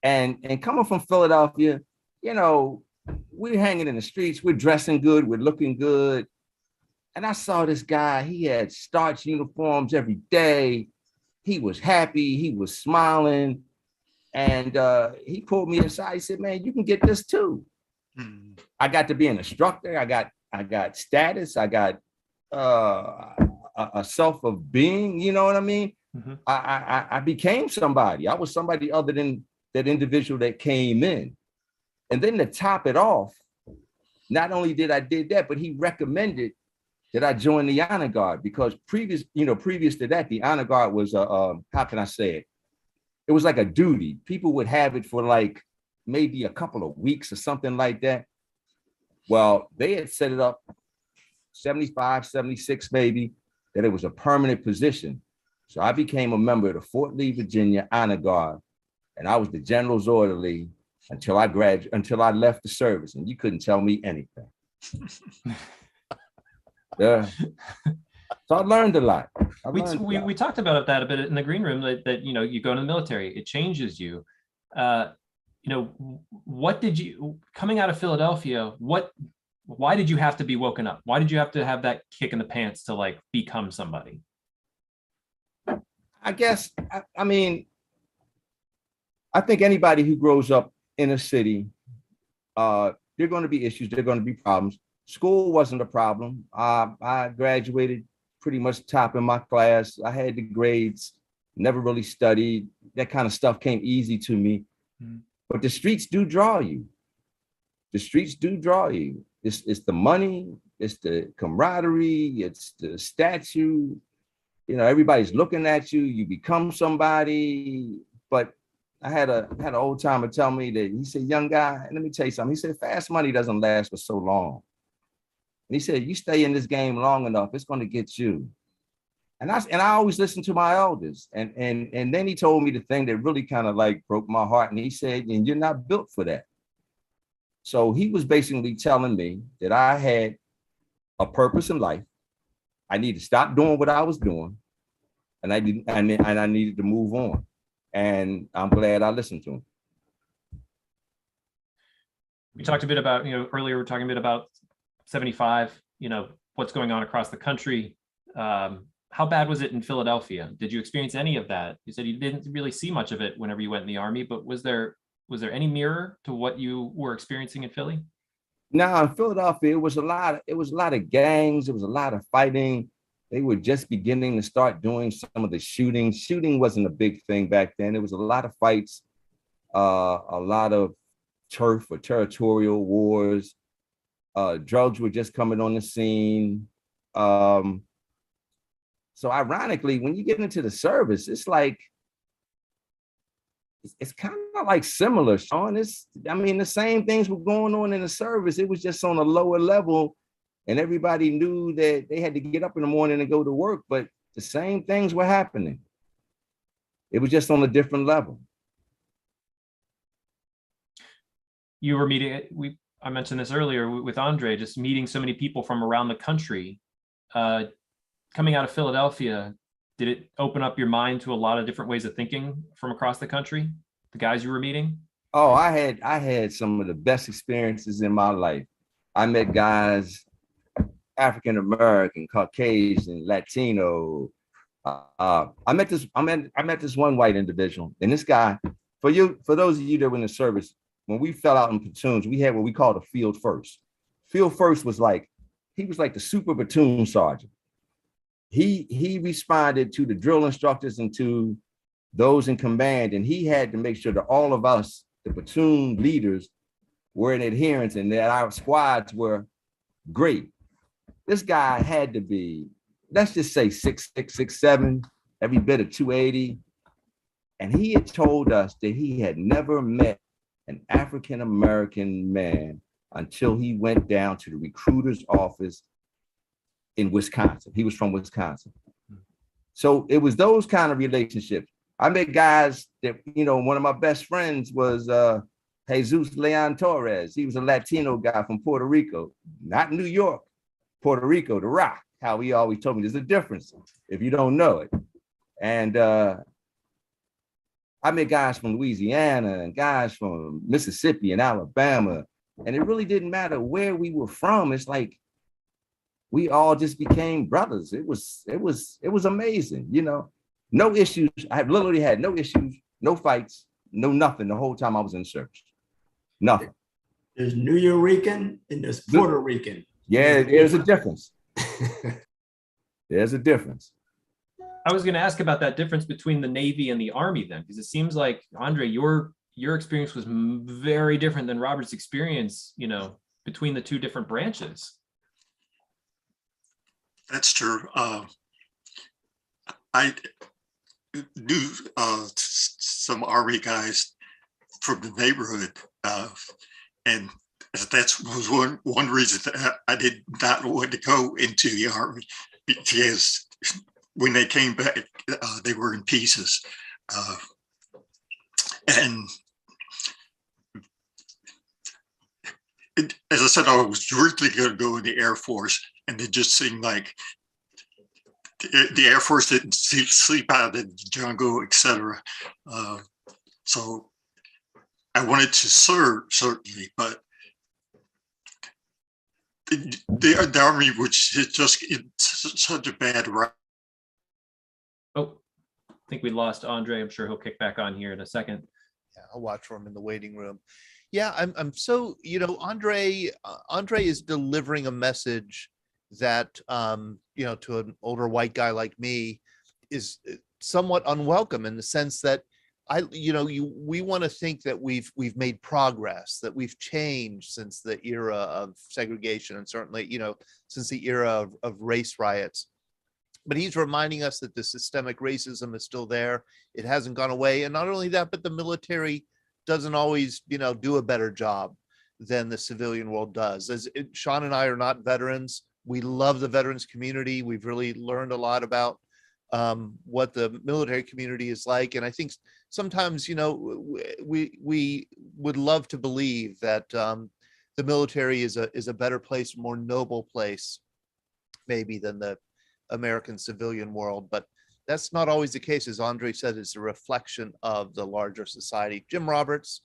And coming from Philadelphia, we're hanging in the streets, we're dressing good, we're looking good. And I saw this guy, he had starch uniforms every day. He was happy, he was smiling. And he pulled me aside, he said, man, you can get this too. I got to be an instructor, I got status, I got a self of being, you know what I mean? I became somebody. I was somebody other than that individual that came in. And then to top it off, not only did I did that, but he recommended that I join the Honor Guard because previous to that, the Honor Guard was how can I say it? It was like a duty. People would have it for like maybe a couple of weeks or something like that. Well, they had set it up 75, 76 maybe, that it was a permanent position. So I became a member of the Fort Lee, Virginia Honor Guard, and I was the general's orderly until I left the service, and you couldn't tell me anything. So I learned a lot.
We talked about that a bit in the green room, that you know, you go to the military, it changes you. You know, what did you, coming out of Philadelphia, why did you have to be woken up? Why did you have to have that kick in the pants to like become somebody?
I guess, I mean, I think anybody who grows up in a city, there are going to be issues, there are going to be problems. School wasn't a problem. I graduated pretty much top in my class. I had the grades, never really studied. That kind of stuff came easy to me. But the streets do draw you. The streets do draw you. It's the money, it's the camaraderie, it's the statue. You know, everybody's looking at you, you become somebody. But I had an old timer tell me that, he said, young guy, let me tell you something. He said, fast money doesn't last for so long. And he said, you stay in this game long enough, it's going to get you. And I always listen to my elders. And then he told me the thing that really kind of like broke my heart. And he said, and you're not built for that. So he was basically telling me that I had a purpose in life. I need to stop doing what I was doing, and I needed to move on. And I'm glad I listened to him.
We talked a bit about, you know, earlier we were talking a bit about 75, you know, what's going on across the country. How bad was it in Philadelphia? Did you experience any of that? You said you didn't really see much of it whenever you went in the Army, but was there any mirror to what you were experiencing in Philly?
No, in Philadelphia, it was a lot of gangs. It was a lot of fighting. They were just beginning to start doing some of the shooting. Shooting wasn't a big thing back then. It was a lot of fights, a lot of turf or territorial wars. Drugs were just coming on the scene. So ironically, when you get into the service, it's like, it's kind of like similar, Sean. I mean, the same things were going on in the service. It was just on a lower level, and everybody knew that they had to get up in the morning and go to work, but the same things were happening. It was just on a different level.
You were meeting, I mentioned this earlier with Andre, just meeting so many people from around the country. Coming out of Philadelphia, did it open up your mind to a lot of different ways of thinking from across the country, the guys you were meeting?
Oh, I had some of the best experiences in my life. I met guys, African American, Caucasian, Latino. I met this one white individual, and this guy, for those of you that were in the service, when we fell out in platoons, we had what we called a field first. Field first was like, he was like the super platoon sergeant. He responded to the drill instructors and to those in command, and he had to make sure that all of us, the platoon leaders, were in adherence and that our squads were great. This guy had to be, let's just say 6'6", 6'7", every bit of 280. And he had told us that he had never met an African-American man until he went down to the recruiter's office in Wisconsin. He was from Wisconsin. So it was those kind of relationships. I met guys that, you know, one of my best friends was Jesus Leon Torres. He was a Latino guy from Puerto Rico, not New York, Puerto Rico, the Rock. How he always told me there's a difference if you don't know it. And I met guys from Louisiana and guys from Mississippi and Alabama. And it really didn't matter where we were from. It's like, we all just became brothers. It was amazing, you know. No issues. I literally had no issues, no fights, no nothing the whole time I was in service. Nothing.
There's New Yorican and there's Puerto Rican.
Yeah, there's a difference. There's a difference.
I was going to ask about that difference between the Navy and the Army then, because it seems like, Andre, your experience was very different than Robert's experience, you know, between the two different branches.
That's true. I knew some Army guys from the neighborhood, and that's was one reason that I did not want to go into the Army, because when they came back, they were in pieces, and as I said, I was originally going to go in the Air Force, and it just seemed like the Air Force didn't sleep out in the jungle, etc. So I wanted to serve, certainly, but the Army was just in such a bad route.
Oh, I think we lost Andre. I'm sure he'll kick back on here in a second.
Yeah, I'll watch for him in the waiting room. Yeah, I'm so, Andre is delivering a message that, to an older white guy like me is somewhat unwelcome, in the sense that we want to think that we've made progress, that we've changed since the era of segregation, and certainly, since the era of race riots. But he's reminding us that the systemic racism is still there. It hasn't gone away. And not only that, but the military doesn't always, do a better job than the civilian world does. Sean and I are not veterans. We love the veterans community. We've really learned a lot about what the military community is like. And I think sometimes, we would love to believe that the military is a better place, more noble place, maybe, than the American civilian world. But that's not always the case. As Andre said, it's a reflection of the larger society. Jim Roberts.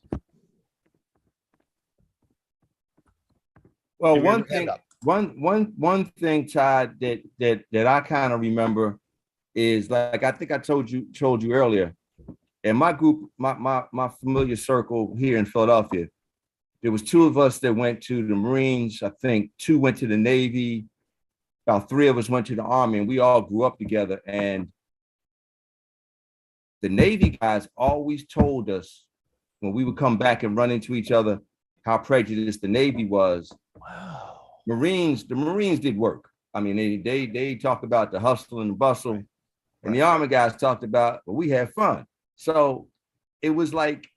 Well, one thing, Todd, that I kind of remember is, like, I think I told you earlier, in my group, my familiar circle here in Philadelphia, there was 2 of us that went to the Marines. I think 2 went to the Navy. About 3 of us went to the Army, and we all grew up together. And the Navy guys always told us, when we would come back and run into each other, how prejudiced the Navy was.
Wow.
The Marines did work. I mean, they talked about the hustle and the bustle, and the Army guys talked about, well, we had fun. So it was like,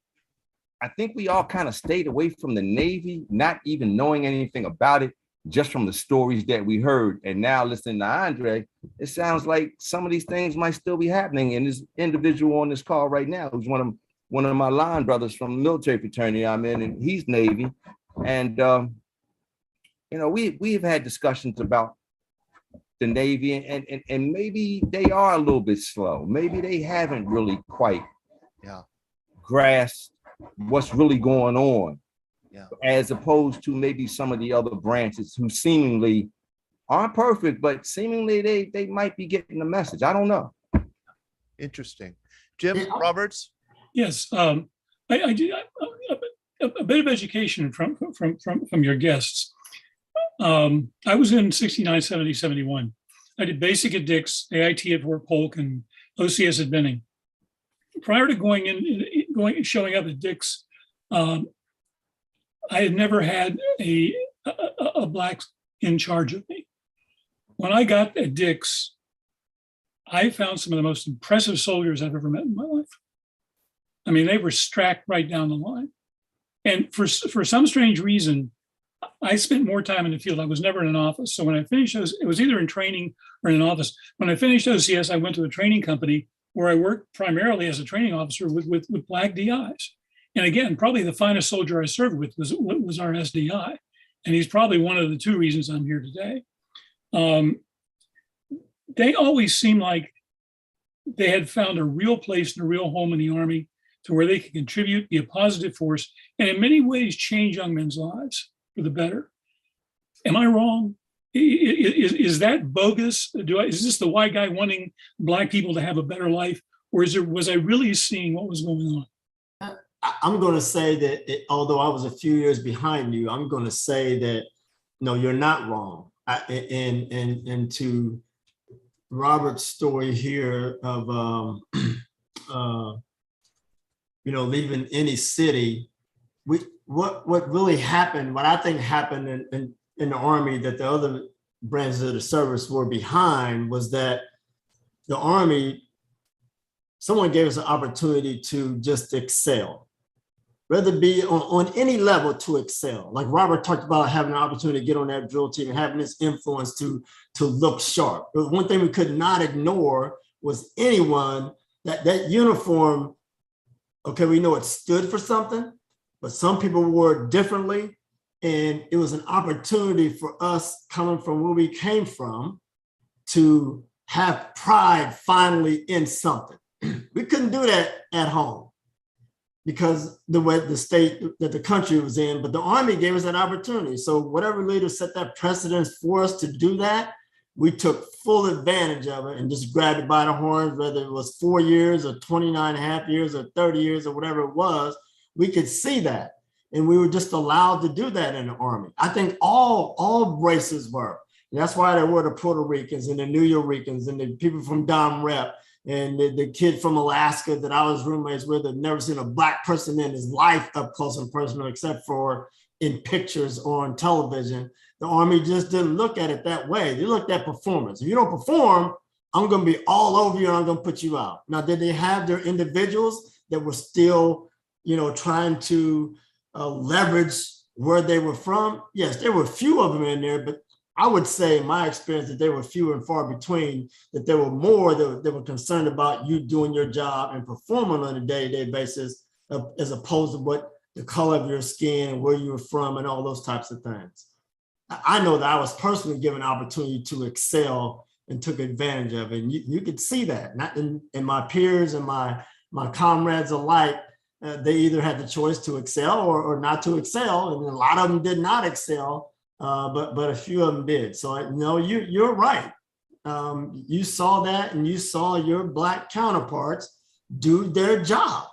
I think we all kind of stayed away from the Navy, not even knowing anything about it, just from the stories that we heard. And now listening to Andre, it sounds like some of these things might still be happening. And this individual on this call right now, who's one of my line brothers from the military fraternity I'm in, and he's Navy. And we've had discussions about the Navy, and maybe they are a little bit slow. Maybe they haven't really quite grasped what's really going on.
Yeah.
As opposed to maybe some of the other branches who seemingly aren't perfect, but seemingly they might be getting the message. I don't know.
Interesting. Jim Roberts?
Yes, I do a bit of education from your guests. I was in 69, 70, 71. I did basic at Dix, AIT at Fort Polk, and OCS at Benning. Prior to showing up at Dix, I had never had a Black in charge of me. When I got at Dix, I found some of the most impressive soldiers I've ever met in my life. I mean, they were strapped right down the line. And for some strange reason, I spent more time in the field. I was never in an office. So when I finished, it was either in training or in an office. When I finished OCS, I went to a training company where I worked primarily as a training officer with Black DIs. And again, probably the finest soldier I served with was our SDI. And he's probably one of the 2 reasons I'm here today. They always seemed like they had found a real place and a real home in the Army, to where they could contribute, be a positive force, and in many ways change young men's lives for the better. Am I wrong? Is that bogus? Is this the white guy wanting Black people to have a better life? Or was I really seeing what was going on?
I'm going to say that although I was a few years behind you, I'm going to say that, no, you're not wrong. And to Robert's story here of, leaving any city, what really happened, what I think happened in the Army that the other branches of the service were behind, was that the Army, someone gave us an opportunity to just excel. Rather be on any level to excel. Like Robert talked about having an opportunity to get on that drill team and having this influence to look sharp. But one thing we could not ignore was anyone that uniform, okay, we know it stood for something, but some people wore it differently. And it was an opportunity for us, coming from where we came from, to have pride finally in something. We couldn't do that at home because the way the state that the country was in, but the Army gave us that opportunity. So whatever leader set that precedence for us to do that, we took full advantage of it and just grabbed it by the horns, whether it was 4 years or 29 and a half years or 30 years or whatever it was, we could see that. And we were just allowed to do that in the Army. I think all races were. And that's why there were the Puerto Ricans and the New Yorkers and the people from Dom Rep and the kid from Alaska that I was roommates with had never seen a Black person in his life up close and personal, except for in pictures or on television. The Army just didn't look at it that way. They looked at performance. If you don't perform, I'm going to be all over you and I'm going to put you out. Now, did they have their individuals that were still, trying to leverage where they were from? Yes, there were a few of them in there, but I would say in my experience that they were few and far between, that there were more that were concerned about you doing your job and performing on a day-to-day basis, as opposed to what the color of your skin and where you were from and all those types of things. I know that I was personally given an opportunity to excel and took advantage of it. And you could see that, not in my peers and my comrades alike. They either had the choice to excel or not to excel, and a lot of them did not excel. But a few of them did. So no, you're right. You saw that, and you saw your Black counterparts do their job.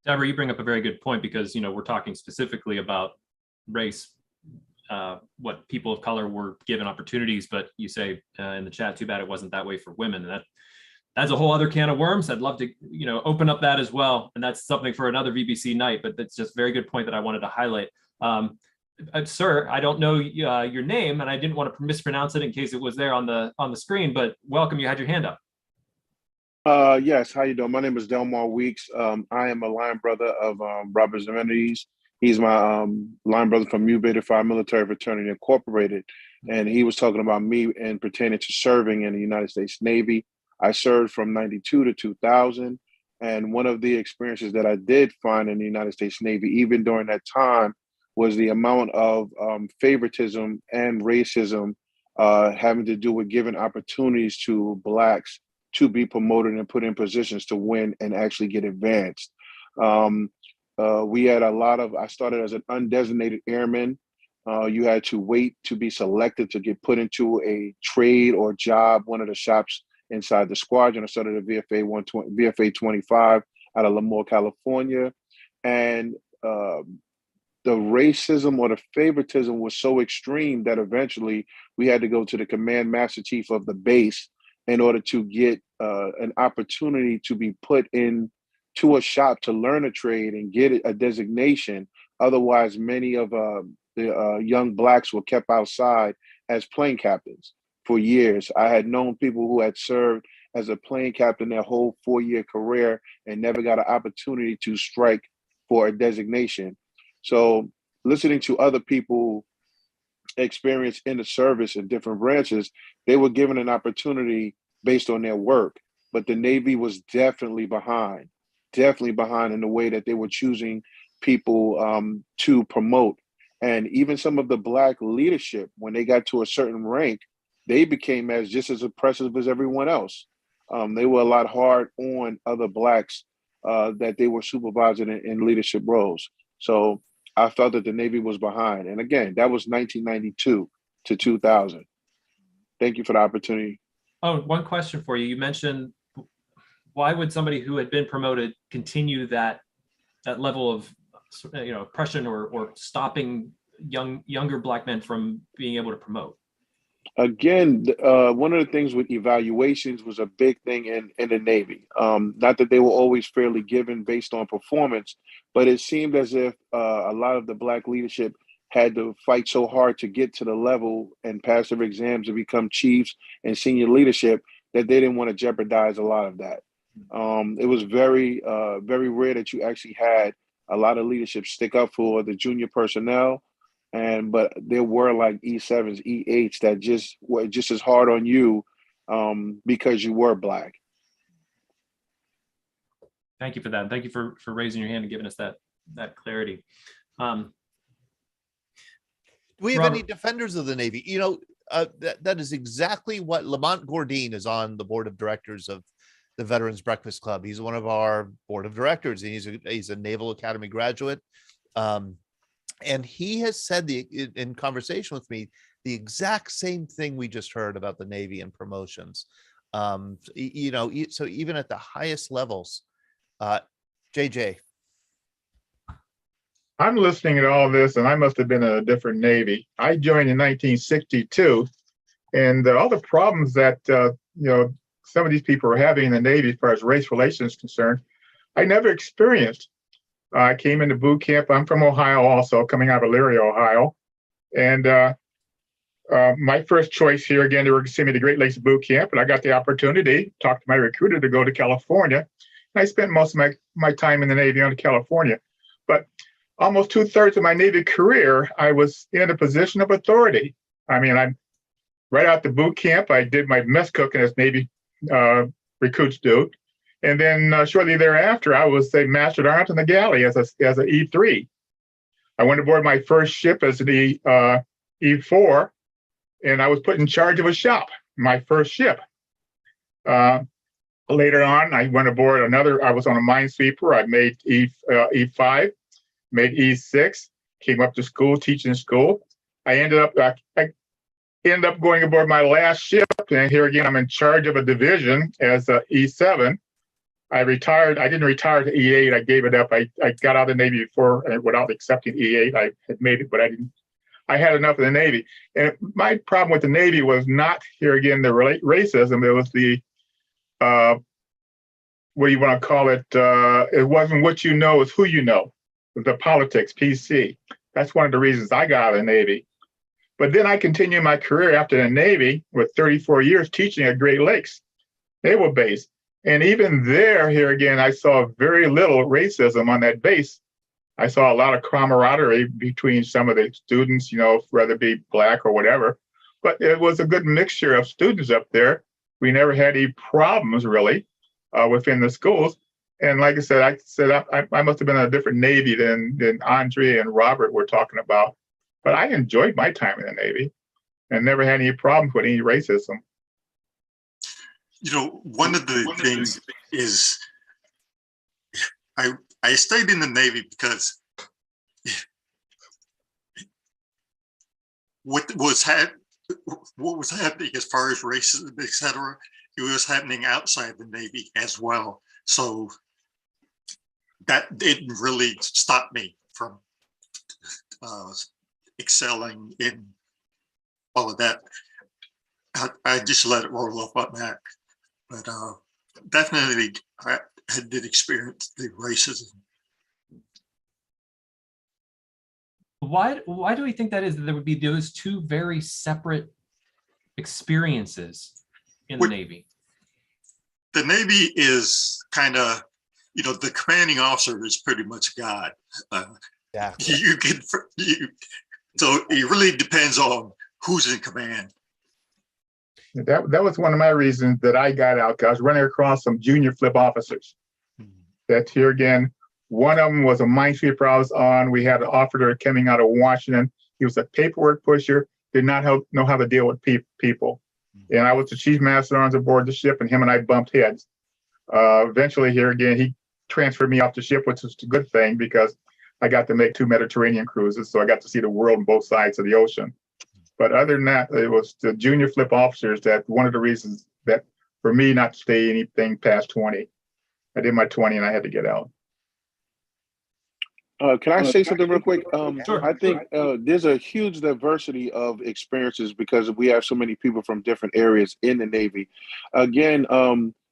Deborah, you bring up a very good point because we're talking specifically about race, what people of color were given opportunities, but you say in the chat, too bad it wasn't that way for women. And that's a whole other can of worms. I'd love to open up that as well, and that's something for another VBC night. But that's just a very good point that I wanted to highlight. Sir, I don't know your name, and I didn't want to mispronounce it in case it was there on the screen, but welcome. You had your hand up.
Yes, how you doing? My name is Delmar Weeks. I am a line brother of Robert Zemenides. He's my line brother from Mu Beta Phi Military Fraternity Incorporated, and he was talking about me and pertaining to serving in the United States Navy. I served from 92 to 2000, and one of the experiences that I did find in the United States Navy, even during that time, was the amount of favoritism and racism having to do with giving opportunities to Blacks to be promoted and put in positions to win and actually get advanced. We had I started as an undesignated airman. You had to wait to be selected to get put into a trade or job, one of the shops inside the squadron. I started at VFA 25 out of Lemoore, California. And the racism or the favoritism was so extreme that eventually we had to go to the command master chief of the base in order to get an opportunity to be put into a shop to learn a trade and get a designation. Otherwise, many of the young Blacks were kept outside as plane captains for years. I had known people who had served as a plane captain their whole 4-year career and never got an opportunity to strike for a designation. So listening to other people experience in the service in different branches, they were given an opportunity based on their work, but the Navy was definitely behind in the way that they were choosing people to promote. And even some of the Black leadership, when they got to a certain rank, they became just as oppressive as everyone else. They were a lot hard on other Blacks that they were supervising in leadership roles. So I felt that the Navy was behind. And again, that was 1992 to 2000. Thank you for the opportunity.
Oh, one question for you. You mentioned, why would somebody who had been promoted continue that level of oppression or stopping younger Black men from being able to promote? Again,
one of the things with evaluations was a big thing in the Navy. Not that they were always fairly given based on performance, but it seemed as if a lot of the Black leadership had to fight so hard to get to the level and pass their exams to become chiefs and senior leadership that they didn't want to jeopardize a lot of that. It was very, very rare that you actually had a lot of leadership stick up for the junior personnel. But there were like E7s, E8s that just were just as hard on you because you were Black.
Thank you for that. Thank you for raising your hand and giving us that clarity.
Do we have any defenders of the Navy? that is exactly what Lamont Gourdine is on the board of directors of the Veterans Breakfast Club. He's one of our board of directors, and he's a Naval Academy graduate. And he has said in conversation with me, the exact same thing we just heard about the Navy and promotions. So even at the highest levels, JJ.
I'm listening to all this, and I must have been in a different Navy. I joined in 1962, and all the problems that some of these people are having in the Navy as far as race relations is concerned, I never experienced. I came into boot camp. I'm from Ohio, also coming out of Elyria, Ohio, and my first choice here again, they were sending me to Great Lakes boot camp, and I got the opportunity to talk to my recruiter to go to California. And I spent most of my time in the Navy on California, but almost 2/3 of my Navy career, I was in a position of authority. I mean, I'm right out the boot camp. I did my mess cooking as Navy recruits do. And then shortly thereafter, I was a master at arms in the galley as an E3. I went aboard my first ship as an E4, and I was put in charge of a shop, my first ship. Later on, I went aboard I was on a minesweeper. I made E5. Made E6, came up to school, teaching school. I ended up going aboard my last ship, and here again, I'm in charge of a division as a E7. I retired. I didn't retire to E8. I gave it up. I got out of the Navy without accepting E8. I had made it, but I didn't. I had enough of the Navy. And my problem with the Navy was not, here again, the racism. It was the, what do you want to call it? It wasn't what you know, it's who you know. The politics, PC. That's one of the reasons I got out of the Navy. But then I continued my career after the Navy with 34 years teaching at Great Lakes Naval Base. And even there, here again, I saw very little racism on that base. I saw a lot of camaraderie between some of the students, whether it be black or whatever. But it was a good mixture of students up there. We never had any problems really within the schools. And like I said, I must have been in a different Navy than Andre and Robert were talking about. But I enjoyed my time in the Navy and never had any problems with any racism.
One of the things is I stayed in the Navy because what was happening as far as racism, etc., it was happening outside the Navy as well. So that didn't really stop me from excelling in all of that. I just let it roll off my back. But definitely, I did experience the racism.
Why do we think that is, that there would be those two very separate experiences in the Navy?
The Navy is kind of, the commanding officer is pretty much God.
Yeah.
So it really depends on who's in command.
That was one of my reasons that I got out, because I was running across some junior flip officers. That here again, one of them was a minesweeper I was on. We had an officer coming out of Washington. He was a paperwork pusher, did not know how to deal with people. And I was the chief master arms aboard the ship, and him and I bumped heads. Eventually, here again, he transferred me off the ship, which was a good thing because I got to make 2 Mediterranean cruises, so I got to see the world on both sides of the ocean. But other than that, it was the junior flip officers that one of the reasons that for me not to stay anything past 20. I did my 20 and I had to get out.
Can I say something real quick?
Sure.
I think there's a huge diversity of experiences because we have so many people from different areas in the Navy. Again,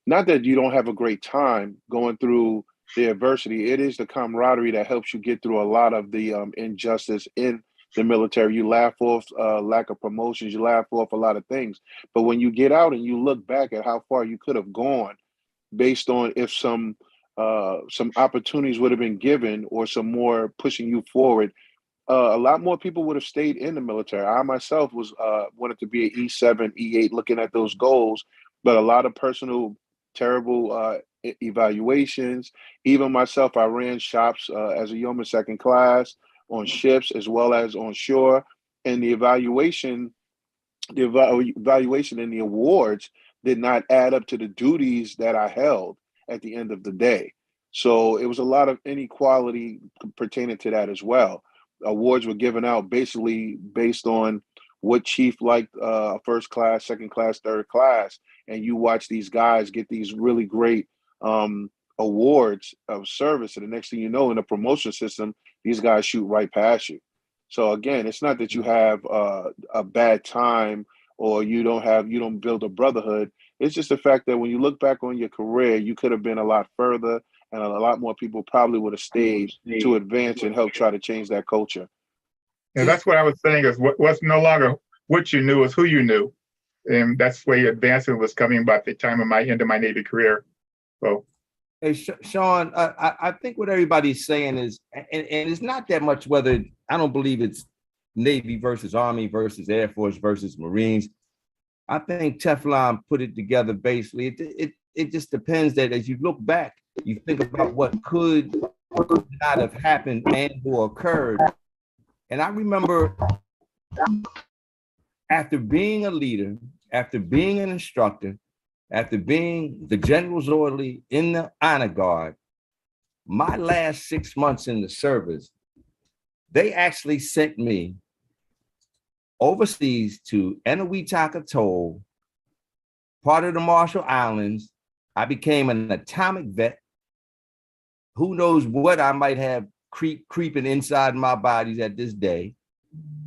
not that you don't have a great time going through the adversity. It is the camaraderie that helps you get through a lot of the injustice in the military. You laugh off lack of promotions, you laugh off a lot of things. But when you get out and you look back at how far you could have gone based on if some opportunities would have been given or some more pushing you forward, a lot more people would have stayed in the military. I myself was wanted to be an E7, E8 looking at those goals, but a lot of personal terrible evaluations. Even myself, I ran shops as a yeoman second class on ships as well as on shore. And the evaluation the evaluation and the awards did not add up to the duties that I held at the end of the day. So it was a lot of inequality pertaining to that as well. Awards were given out basically based on what chief liked, first class, second class, third class, and you watch these guys get these really great awards of service, and the next thing you know, in the promotion system, these guys shoot right past you. So again, it's not that you have a bad time or you don't build a brotherhood. It's just the fact that when you look back on your career, you could have been a lot further, and a lot more people probably would have stayed to advance and help try to change that culture.
Yeah, that's what I was saying is what's no longer what you knew is who you knew. And that's the way advancement was coming about the time of my end of my Navy career. So
Hey, Sean, I think what everybody's saying is, and it's not that much whether, I don't believe it's Navy versus Army versus Air Force versus Marines. I think Teflon put it together basically. It just depends that as you look back, you think about what could not have happened and or occurred. And I remember after being a leader, after being an instructor, after being the general's orderly in the honor guard, my last 6 months in the service, they actually sent me overseas to Eniwetok Atoll, part of the Marshall Islands. I became an atomic vet. Who knows what I might have creeping inside my bodies at this day.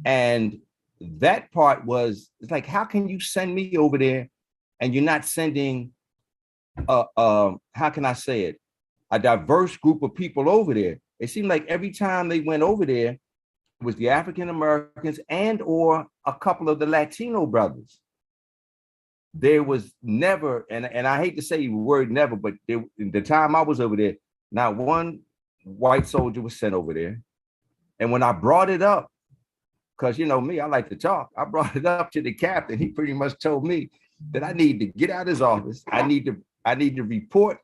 And that part was, it's like, how can you send me over there and you're not sending, how can I say it, a diverse group of people over there? It seemed like every time they went over there, it was the African Americans and or a couple of the Latino brothers. There was never, and I hate to say the word never, but the time I was over there, not one white soldier was sent over there. And when I brought it up, because you know me, I like to talk, I brought it up to the captain. He pretty much told me that I need to get out of his office. I need to report,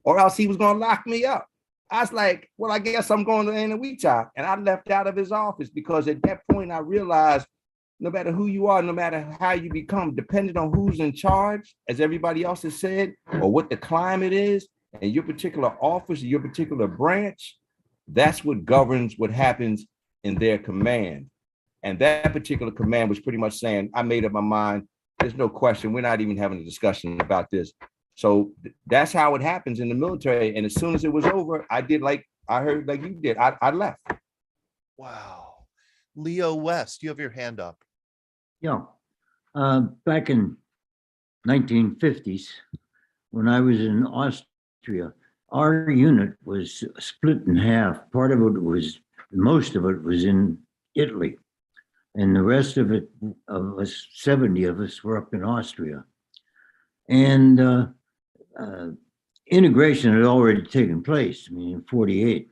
or else he was gonna lock me up. I was like, well, I guess I'm going to Eniwetok. And I left out of his office because at that point I realized no matter who you are, no matter how you become, depending on who's in charge, as everybody else has said, or what the climate is, and your particular office, your particular branch, that's what governs what happens in their command. And that particular command was pretty much saying, I made up my mind. There's no question. We're not even having a discussion about this. So that's how it happens in the military. And as soon as it was over, I did like I heard like you did. I left.
Wow. Leo West, you have your hand up.
Yeah. Back in 1950s, when I was in Austria, our unit was split in half. Most of it was in Italy. And the rest of it, of us, 70 of us, were up in Austria. And integration had already taken place, I mean, in 48.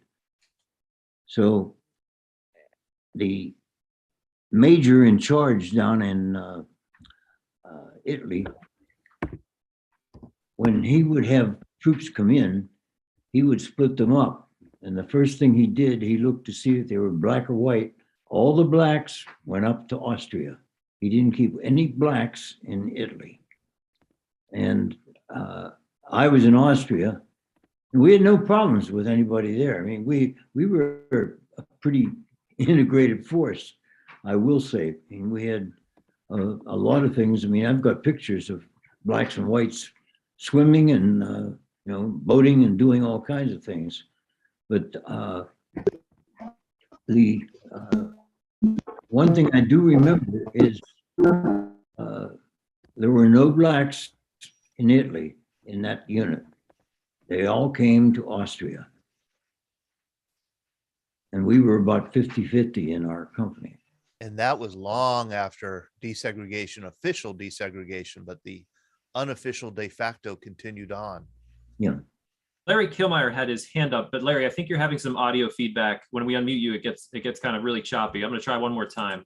So the major in charge down in Italy, when he would have troops come in, he would split them up. And the first thing he did, he looked to see if they were black or white. All the blacks went up to Austria. He didn't keep any blacks in Italy. And I was in Austria, and we had no problems with anybody there. I mean, we were a pretty integrated force, I will say. I mean, we had a lot of things. I mean, I've got pictures of blacks and whites swimming and boating and doing all kinds of things. But the one thing I do remember is there were no blacks in Italy in that unit. They all came to Austria. And we were about 50-50 in our company.
And that was long after desegregation, official desegregation, but the unofficial de facto continued on.
Yeah.
Larry Kilmeyer had his hand up, but Larry, I think you're having some audio feedback. When we unmute you, it gets kind of really choppy. I'm going to try one more time.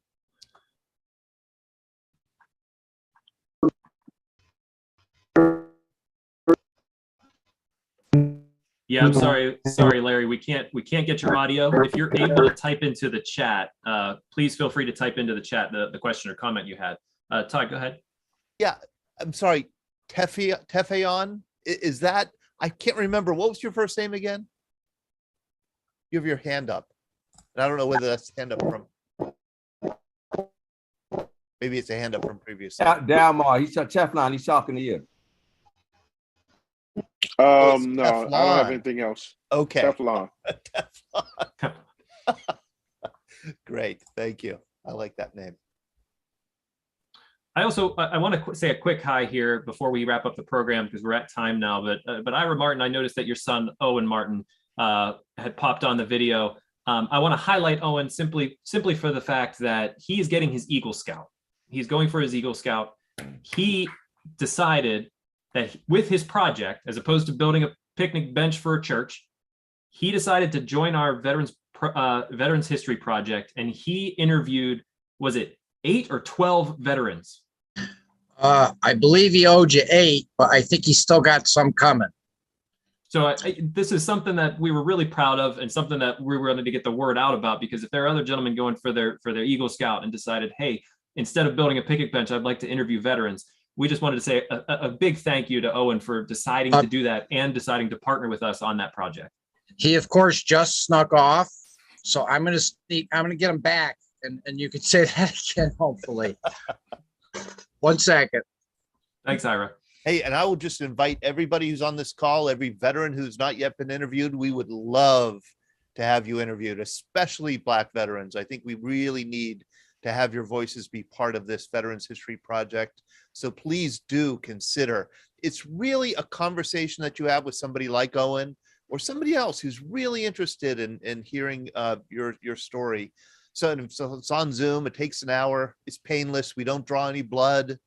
Yeah, I'm sorry, Larry. We can't get your audio. If you're able to type into the chat, please feel free to type into the chat the question or comment you had. Todd, go ahead.
Yeah, I'm sorry. Tefeon, is that, I can't remember. What was your first name again? You have your hand up. And I don't know whether that's hand up from, maybe it's a hand up from previous.
Dalmar, he's Teflon, he's talking to you.
No, I don't have
Teflon.
anything else.
Okay.
Teflon.
Teflon. Great, thank you. I like that name.
I also I want to say a quick hi here before we wrap up the program because we're at time now. But Ira Martin, I noticed that your son Owen Martin had popped on the video. I want to highlight Owen simply for the fact that he is getting his Eagle Scout. He's going for his Eagle Scout. He decided that with his project, as opposed to building a picnic bench for a church, he decided to join our Veterans History Project, and he interviewed, was it 8 or 12 veterans?
I believe he owed you 8, but I think he's still got some coming.
So this is something that we were really proud of, and something that we were going to get the word out about, because if there are other gentlemen going for their Eagle Scout and decided, hey, instead of building a picnic bench, I'd like to interview veterans. We just wanted to say a big thank you to Owen for deciding to do that and deciding to partner with us on that project.
He, of course, just snuck off. So I'm going to get him back, and you could say that again, hopefully. 1 second.
Thanks, Ira.
Hey, and I will just invite everybody who's on this call, every veteran who's not yet been interviewed. We would love to have you interviewed, especially Black veterans. I think we really need to have your voices be part of this Veterans History Project. So please do consider. It's really a conversation that you have with somebody like Owen or somebody else who's really interested in hearing your story. So it's on Zoom. It takes an hour. It's painless. We don't draw any blood.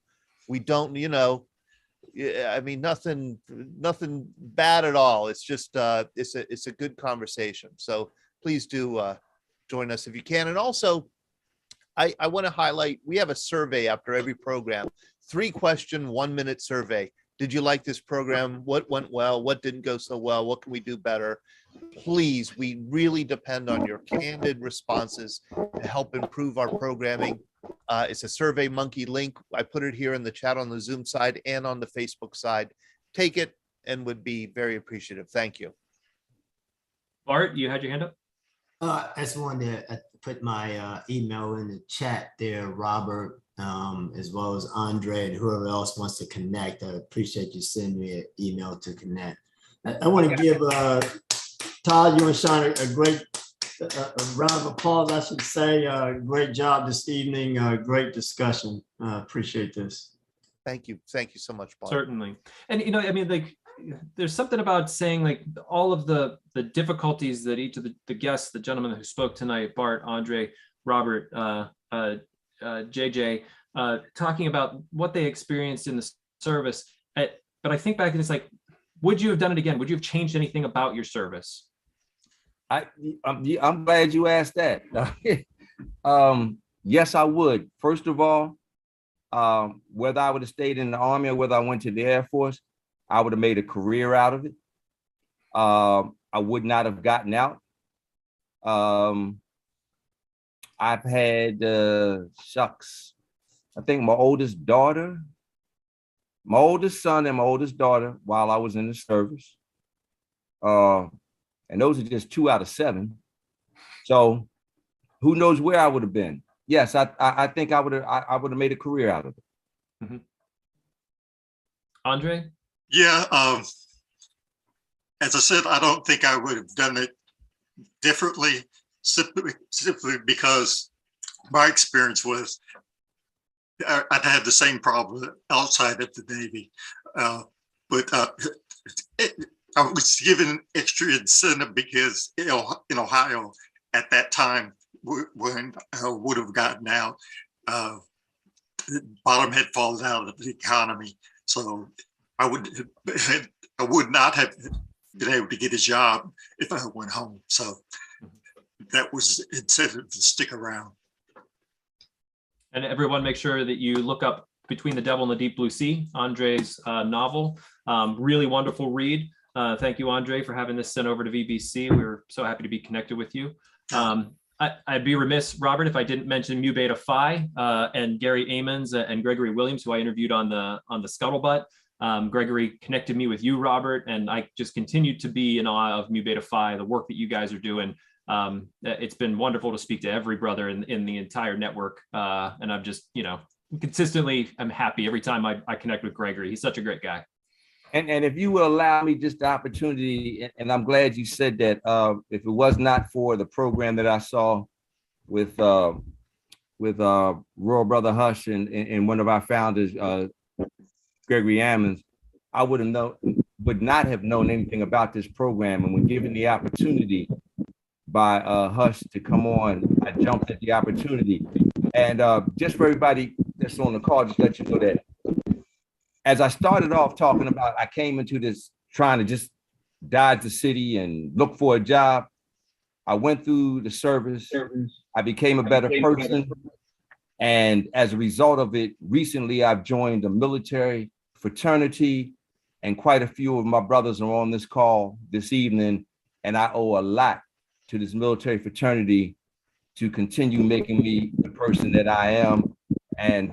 We don't, I mean, nothing bad at all. It's just it's a good conversation. So please do join us if you can. And also, I want to highlight, we have a survey after every program, 3-question, 1-minute survey. Did you like this program? What went well? What didn't go so well? What can we do better? Please, we really depend on your candid responses to help improve our programming. It's a Survey Monkey link. I put it here in the chat on the Zoom side and on the Facebook side. Take it and would be very appreciative. Thank you.
Bart, you had your hand up?
I just wanted to put my email in the chat there, Robert, as well as Andre and whoever else wants to connect. I appreciate you sending me an email to connect. I want to give Todd, you and Sean a great round of applause, I should say. Great job this evening. Great discussion. Appreciate this.
Thank you. Thank you so much, Bob.
Certainly. And, I mean, like, there's something about saying, like, all of the difficulties that each of the guests, the gentlemen who spoke tonight, Bart, Andre, Robert, JJ, talking about what they experienced in the service. But I think back and it's like, would you have done it again? Would you have changed anything about your service?
I'm glad you asked that. Yes, I would. First of all, whether I would have stayed in the Army or whether I went to the Air Force, I would have made a career out of it. I would not have gotten out. I've had, I think my oldest son and my oldest daughter while I was in the service. And those are just 2 out of 7. So who knows where I would have been. Yes, I think I would have made a career out of it.
Mm-hmm. Andre?
Yeah, as I said, I don't think I would have done it differently, simply because my experience was I'd had the same problem outside of the Navy, but I was given extra incentive because in Ohio at that time when I would have gotten out, the bottom had fallen out of the economy, so I would not have been able to get a job if I went home. So that was incentive to stick around.
And everyone, make sure that you look up Between the Devil and the Deep Blue Sea, Andre's novel. Really wonderful read. Thank you, Andre, for having this sent over to VBC. We were so happy to be connected with you. I'd be remiss, Robert, if I didn't mention Mu Beta Phi and Gary Amons and Gregory Williams, who I interviewed on the Scuttlebutt. Gregory connected me with you, Robert, and I just continued to be in awe of Mu Beta Phi, the work that you guys are doing. It's been wonderful to speak to every brother in the entire network. And I'm just, consistently, I'm happy every time I connect with Gregory. He's such a great guy.
And if you will allow me just the opportunity, and I'm glad you said that, if it was not for the program that I saw with Royal Brother Hush and one of our founders, Gregory Ammons, I would not have known anything about this program. And when given the opportunity by Hush to come on, I jumped at the opportunity. And just for everybody that's on the call, just let you know that as I started off talking about, I came into this trying to just dodge the city and look for a job. I went through the service. I became a better person. And as a result of it, recently I've joined the military fraternity, and quite a few of my brothers are on this call this evening. And I owe a lot to this military fraternity to continue making me the person that I am. And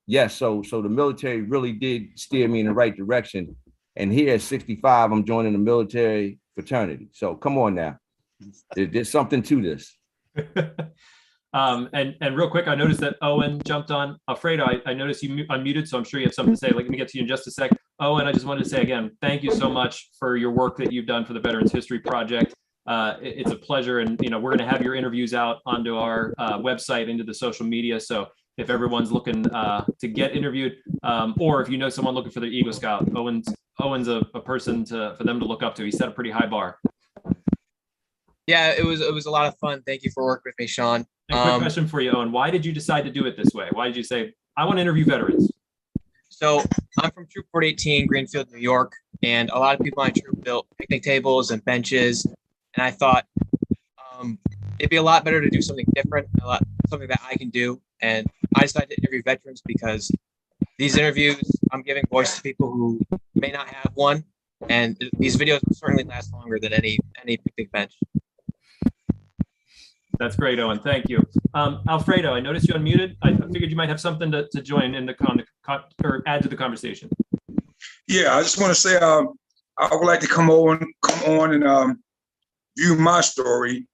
yes, so the military really did steer me in the right direction. And here at 65, I'm joining the military fraternity. So come on now, there's something to this.
And real quick, I noticed that Owen jumped on. Alfredo, I noticed you unmuted, so I'm sure you have something to say. Let me get to you in just a sec. Owen, I just wanted to say again, thank you so much for your work that you've done for the Veterans History Project. It's a pleasure, and we're going to have your interviews out onto our website, into the social media. So if everyone's looking to get interviewed, or if you know someone looking for their Eagle Scout, Owen's a person for them to look up to. He set a pretty high bar.
Yeah, it was a lot of fun. Thank you for working with me, Sean.
A quick question for you, Owen. Why did you decide to do it this way? Why did you say, I want to interview veterans?
So I'm from Troop 418, Greenfield, New York, and a lot of people on my troop built picnic tables and benches. And I thought it'd be a lot better to do something different, something that I can do. And I decided to interview veterans because these interviews, I'm giving voice to people who may not have one. And these videos will certainly last longer than any picnic bench.
That's great, Owen. Thank you. Alfredo, I noticed you unmuted. I figured you might have something to join in or add to the conversation.
Yeah, I just want to say I would like to come on and view my story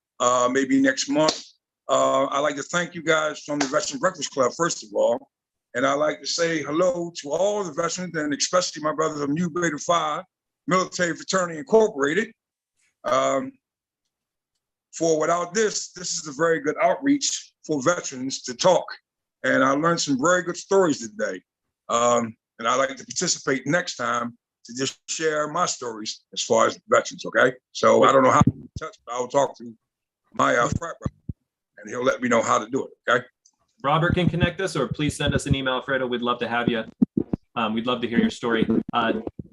maybe next month. I'd like to thank you guys from the Veteran Breakfast Club, first of all. And I'd like to say hello to all the veterans, and especially my brothers of Mu Beta Phi Military Fraternity Incorporated. For without this is a very good outreach for veterans to talk. And I learned some very good stories today. And I'd like to participate next time to just share my stories as far as veterans, okay? So I don't know how to touch, but I'll talk to my frat brother, and he'll let me know how to do it, okay?
Robert can connect us, or please send us an email, Alfredo. We'd love to have you. We'd love to hear your story.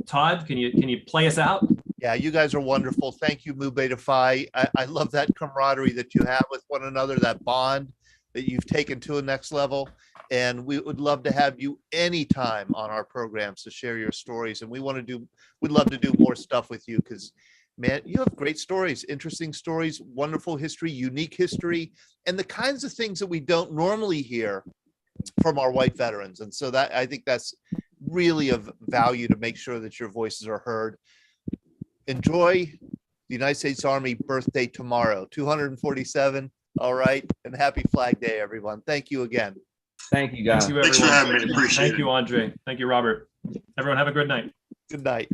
Todd, can you play us out?
Yeah, you guys are wonderful. Thank you, Mu Beta Phi. I love that camaraderie that you have with one another, that bond that you've taken to a next level. And we would love to have you anytime on our programs to share your stories. And we'd love to do more stuff with you because, man, you have great stories, interesting stories, wonderful history, unique history, and the kinds of things that we don't normally hear from our white veterans. And so that, I think that's really of value to make sure that your voices are heard. Enjoy the United States Army birthday tomorrow, 247. All right. And happy Flag Day, everyone. Thank you again.
Thank you, guys.
Thank you, everyone.
Thanks for having me. Appreciate it.
Thank you, Andre. Thank you, Robert. Everyone have a good night.
Good night.